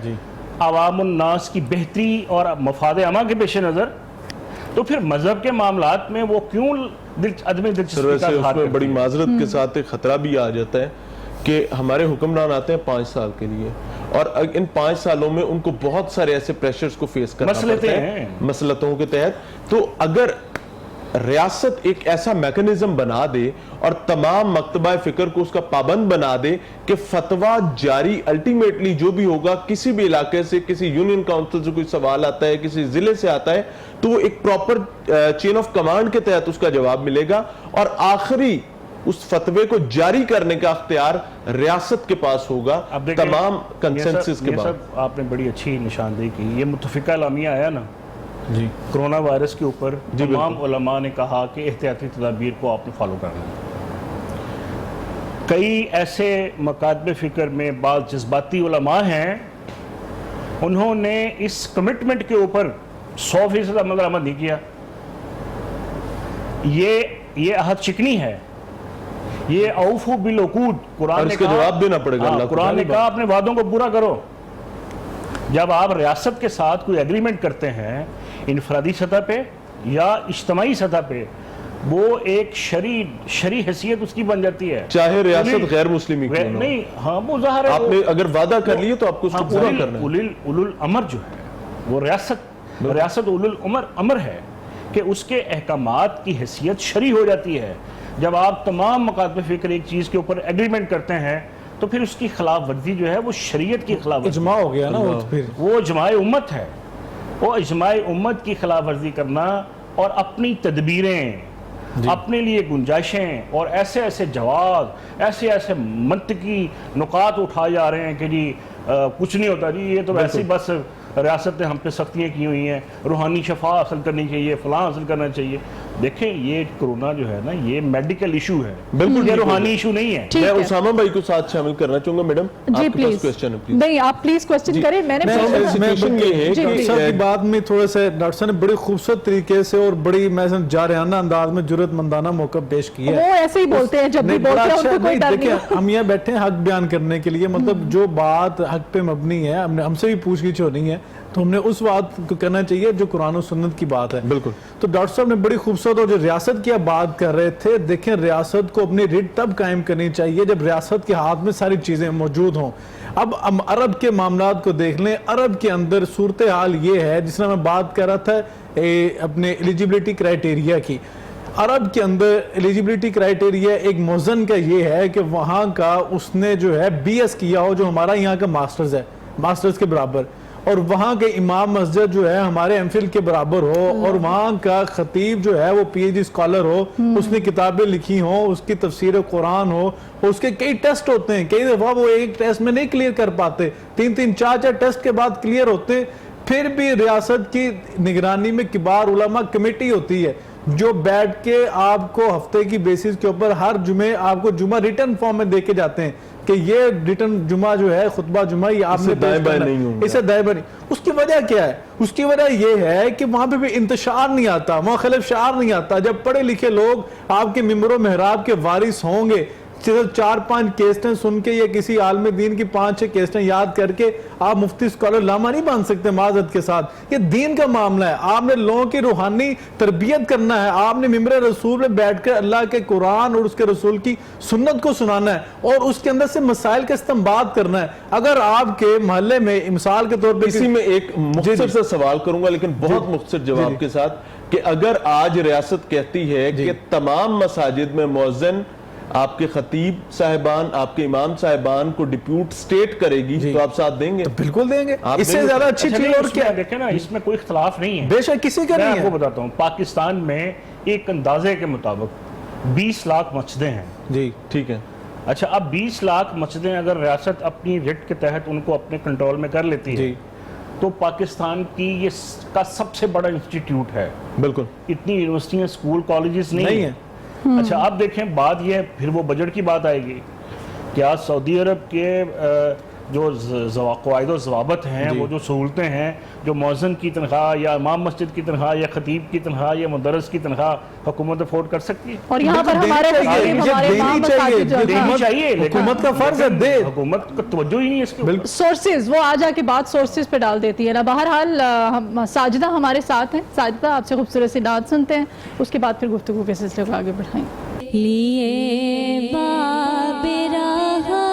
عوام الناس کی بہتری اور مفاد عامہ کے پیش نظر, تو پھر مذہب کے معاملات میں وہ کیوں عدم دلچسپی کا اظہار کرتی ہے؟ بڑی معذرت کے ساتھ ایک خطرہ بھی آ جاتا ہے کہ ہمارے حکمران آتے ہیں 5 سال کے لیے, اور ان 5 سالوں میں ان کو بہت سارے ایسے پریشرز کو فیس کرنا پڑتا ہے مسلطوں کے تحت. تو اگر ریاست ایک ایسا میکنزم بنا دے اور تمام مکتبہ فکر کو اس کا پابند بنا دے کہ فتویٰ جاری الٹیمیٹلی جو بھی ہوگا, کسی بھی علاقے سے, کسی یونین کاؤنسل سے کوئی سوال آتا ہے, کسی ضلع سے آتا ہے, تو وہ ایک پراپر چین آف کمانڈ کے تحت اس کا جواب ملے گا, اور آخری اس فتوے کو جاری کرنے کا اختیار ریاست کے پاس ہوگا تمام کنسنسس کے بعد. آپ نے بڑی اچھی نشاندہی کی. یہ متفقہ اعلامیہ آیا نا کرونا وائرس کے اوپر, تمام علماء نے کہا کہ احتیاطی تدابیر کو آپ نے فالو کرنا ہے. کئی ایسے مکاتب فکر میں بعض جذباتی علماء ہیں, انہوں نے اس کمٹمنٹ کے اوپر 100% عمل درآمد نہیں کیا. یہ عہد شکنی ہے, یہ اوفو بالعقود. قرآن نے کہا جواب دینا پڑے گا. قرآن نے کہا اپنے وعدوں کو پورا کرو. جب آپ ریاست کے ساتھ کوئی ایگریمنٹ کرتے ہیں انفرادی سطح پہ یا اجتماعی سطح پہ, وہ ایک شرعی حیثیت اس کی بن جاتی ہے, چاہے ریاست غیر مسلمی کیوں نہ ہو. نہیں, ہاں وہ ظاہر ہے, آپ نے اگر وعدہ کر لیے تو آپ کو اس کو پورا کرنا ہے. اولو الامر جو ہے وہ ریاست اولو الامر ہے کہ اس کے احکامات کی حیثیت شرعی ہو جاتی ہے. جب آپ تمام مکاتب فکر ایک چیز کے اوپر ایگریمنٹ کرتے ہیں تو پھر اس کی خلاف ورزی جو ہے وہ شریعت کی خلاف ورزی, اجماع ہو گیا نا, وہ اجماع امت ہے. وہ اجماع امت کی خلاف ورزی کرنا اور اپنی تدبیریں, اپنے لیے گنجائشیں اور ایسے جواز, ایسے منطقی نکات اٹھائے جا رہے ہیں کہ جی کچھ نہیں ہوتا جی, یہ تو ویسے ہی بس ریاست نے ہم پہ سختیاں کی ہوئی ہیں, روحانی شفا حاصل کرنی چاہیے, فلاں حاصل کرنا چاہیے. دیکھیں یہ کرونا جو ہے نا یہ میڈیکل ایشو ہے, بالکل یہ روحانی ایشو نہیں ہے. میں اسامہ بھائی کو ساتھ شامل کرنا چاہوں گا. میڈم جی آپ کے پاس پلیز, کوشچن ہے پلیز. نہیں آپ پلیز کوشچن کریں. میں نے سچویشن یہ ہے ڈاکٹر صاحب کی بات میں تھوڑا سا ڈاکٹر صاحب نے بڑی خوبصورت طریقے سے اور بڑی میں جارحانہ انداز میں جرأت مندانہ موقع پیش کیا ہے. وہ ایسے ہی بولتے ہیں, جب بھی بولتے ہیں ان کو کوئی ڈر نہیں. دیکھیں ہم یہاں بیٹھے ہیں حق بیان کرنے کے لیے, مطلب جو بات حق پہ مبنی ہے ہم سے بھی پوچھ گچھ ہونی ہے تو ہم نے اس بات کو کرنا چاہیے جو قرآن و سنت کی بات ہے. بالکل. تو ڈاکٹر صاحب نے بڑی خوبصورت, اور جو ریاست کی بات کر رہے تھے, دیکھیں ریاست کو اپنی ریٹ تب قائم کرنی چاہیے جب ریاست کے ہاتھ میں ساری چیزیں موجود ہوں. اب ہم عرب کے معاملات کو دیکھ لیں, عرب کے اندر صورتحال یہ ہے جس میں بات کر رہا تھا اپنے ایلیجیبلٹی کرائیٹیریا کی. عرب کے اندر ایلیجیبلٹی کرائیٹیریا ایک موزن کا یہ ہے کہ وہاں کا اس نے جو ہے بی ایس کیا ہو جو ہمارا یہاں کا ماسٹرز ہے, ماسٹرز کے برابر, اور وہاں کے امام مسجد جو ہے ہمارے ایم فل کے برابر ہو, اور وہاں کا خطیب جو ہے وہ پی ایچ ڈی اسکالر ہو, اس نے کتابیں لکھی ہوں, اس کی تفسیر قرآن ہو, اور اس کے کئی ٹیسٹ ہوتے ہیں, کئی دفعہ وہ ایک ٹیسٹ میں نہیں کلیئر کر پاتے, 3-3 4-4 ٹیسٹ کے بعد کلیئر ہوتے. پھر بھی ریاست کی نگرانی میں کبار علماء کمیٹی ہوتی ہے جو بیٹھ کے آپ کو ہفتے کی بیسس کے اوپر ہر جمعے آپ کو جمعہ ریٹن فارم میں دے کے جاتے ہیں کہ یہ ریٹن جمعہ جو ہے خطبہ جمعہ یہ آپ نے دائیں بائیں نہیں ہوں گا. اسے دائیں بائیں نہیں. اس کی وجہ کیا ہے؟ اس کی وجہ یہ ہے کہ وہاں پہ بھی انتشار نہیں آتا, وہاں خلف شعار نہیں آتا. جب پڑھے لکھے لوگ آپ کے ممبر و محراب کے وارث ہوں گے, صرف 4-5 کیسٹیں سن کے یا کسی عالم دین کی 5-6 کیسٹیں یاد کر کے آپ مفتی اسکالر لاما نہیں بن سکتے معذرت کے ساتھ. یہ دین کا معاملہ ہے, آپ نے لوگوں کی روحانی تربیت کرنا ہے, آپ نے ممبر رسول میں بیٹھ کر اللہ کے قرآن اور اس کے رسول کی سنت کو سنانا ہے اور اس کے اندر سے مسائل کا استنباط کرنا ہے. اگر آپ کے محلے میں مثال کے طور پہ اسی میں ایک مختصر سے سوال کروں گا لیکن بہت مختصر جواب کے ساتھ, کہ اگر آج ریاست کہتی ہے کہ تمام مساجد میں مؤذن آپ کے خطیب صاحبان, آپ کے امام صاحبان کو ڈیپیوٹ سٹیٹ کرے گی, تو آپ ساتھ دیں گے؟ بالکل دیں گے. اس سے زیادہ اچھی چیز اور کیا؟ دیکھیں نا اس میں کوئی اختلاف نہیں ہے, بے شک کسی کا نہیں ہے. میں آپ کو بتاتا ہوں, پاکستان میں ایک اندازے کے مطابق 20 لاکھ مسجدیں ہیں. جی ٹھیک ہے. اچھا اب 20 لاکھ مسجدیں اگر ریاست اپنی ریٹ کے تحت ان کو اپنے کنٹرول میں کر لیتی ہے تو پاکستان کی یہ کا سب سے بڑا انسٹیٹیوٹ ہے. بالکل. اتنی یونیورسٹیاں, اسکول, کالجز نہیں ہیں. اچھا اب دیکھیں بات یہ پھر وہ بجٹ کی بات آئے گی. کیا سعودی عرب کے جو قواعد و ضوابط ہیں, وہ جو سہولتیں ہیں, جو مؤذن کی تنخواہ یا امام مسجد کی تنخواہ یا خطیب کی تنخواہ یا مدرس کی تنخواہ حکومت افورڈ کر سکتی ہے؟ اور یہاں پر ہمارے امام مساجد جو دینی چاہیے, حکومت کا فرض ہے دے, حکومت کا توجہ ہی نہیں ہے اس کے. سورسز وہ آ جا کے بات سورسز پہ ڈال دیتی ہے نا. بہرحال ساجدہ ہمارے ساتھ ہیں. ساجدہ آپ سے خوبصورت سی نعت سنتے ہیں, اس کے بعد پھر گفتگو کے سلسلے کو آگے بڑھائیں. لیے باب رہا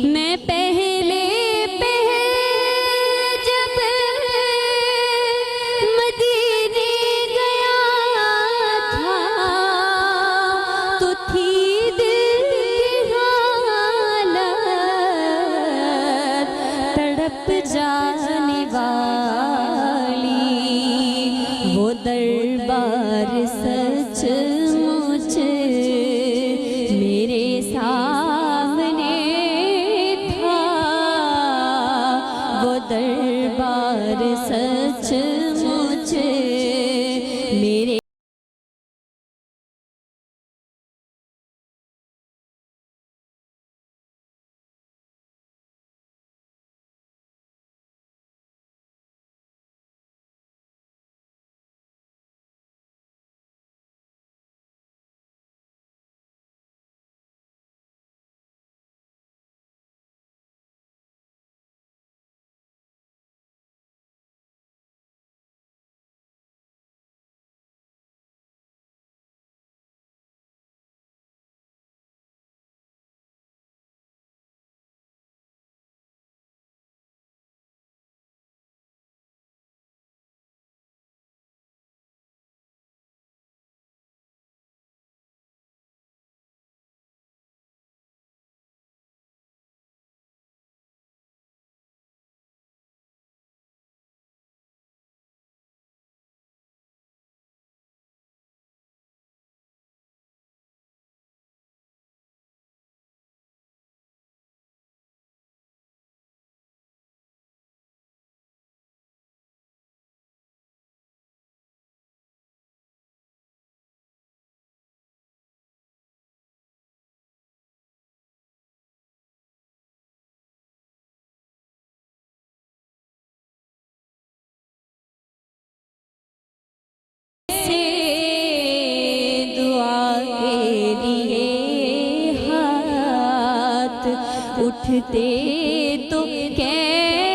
میں پہلے جب مدینے گیا تھا تو تھی دل کی حالت تڑپ اٹھتے تو کیسے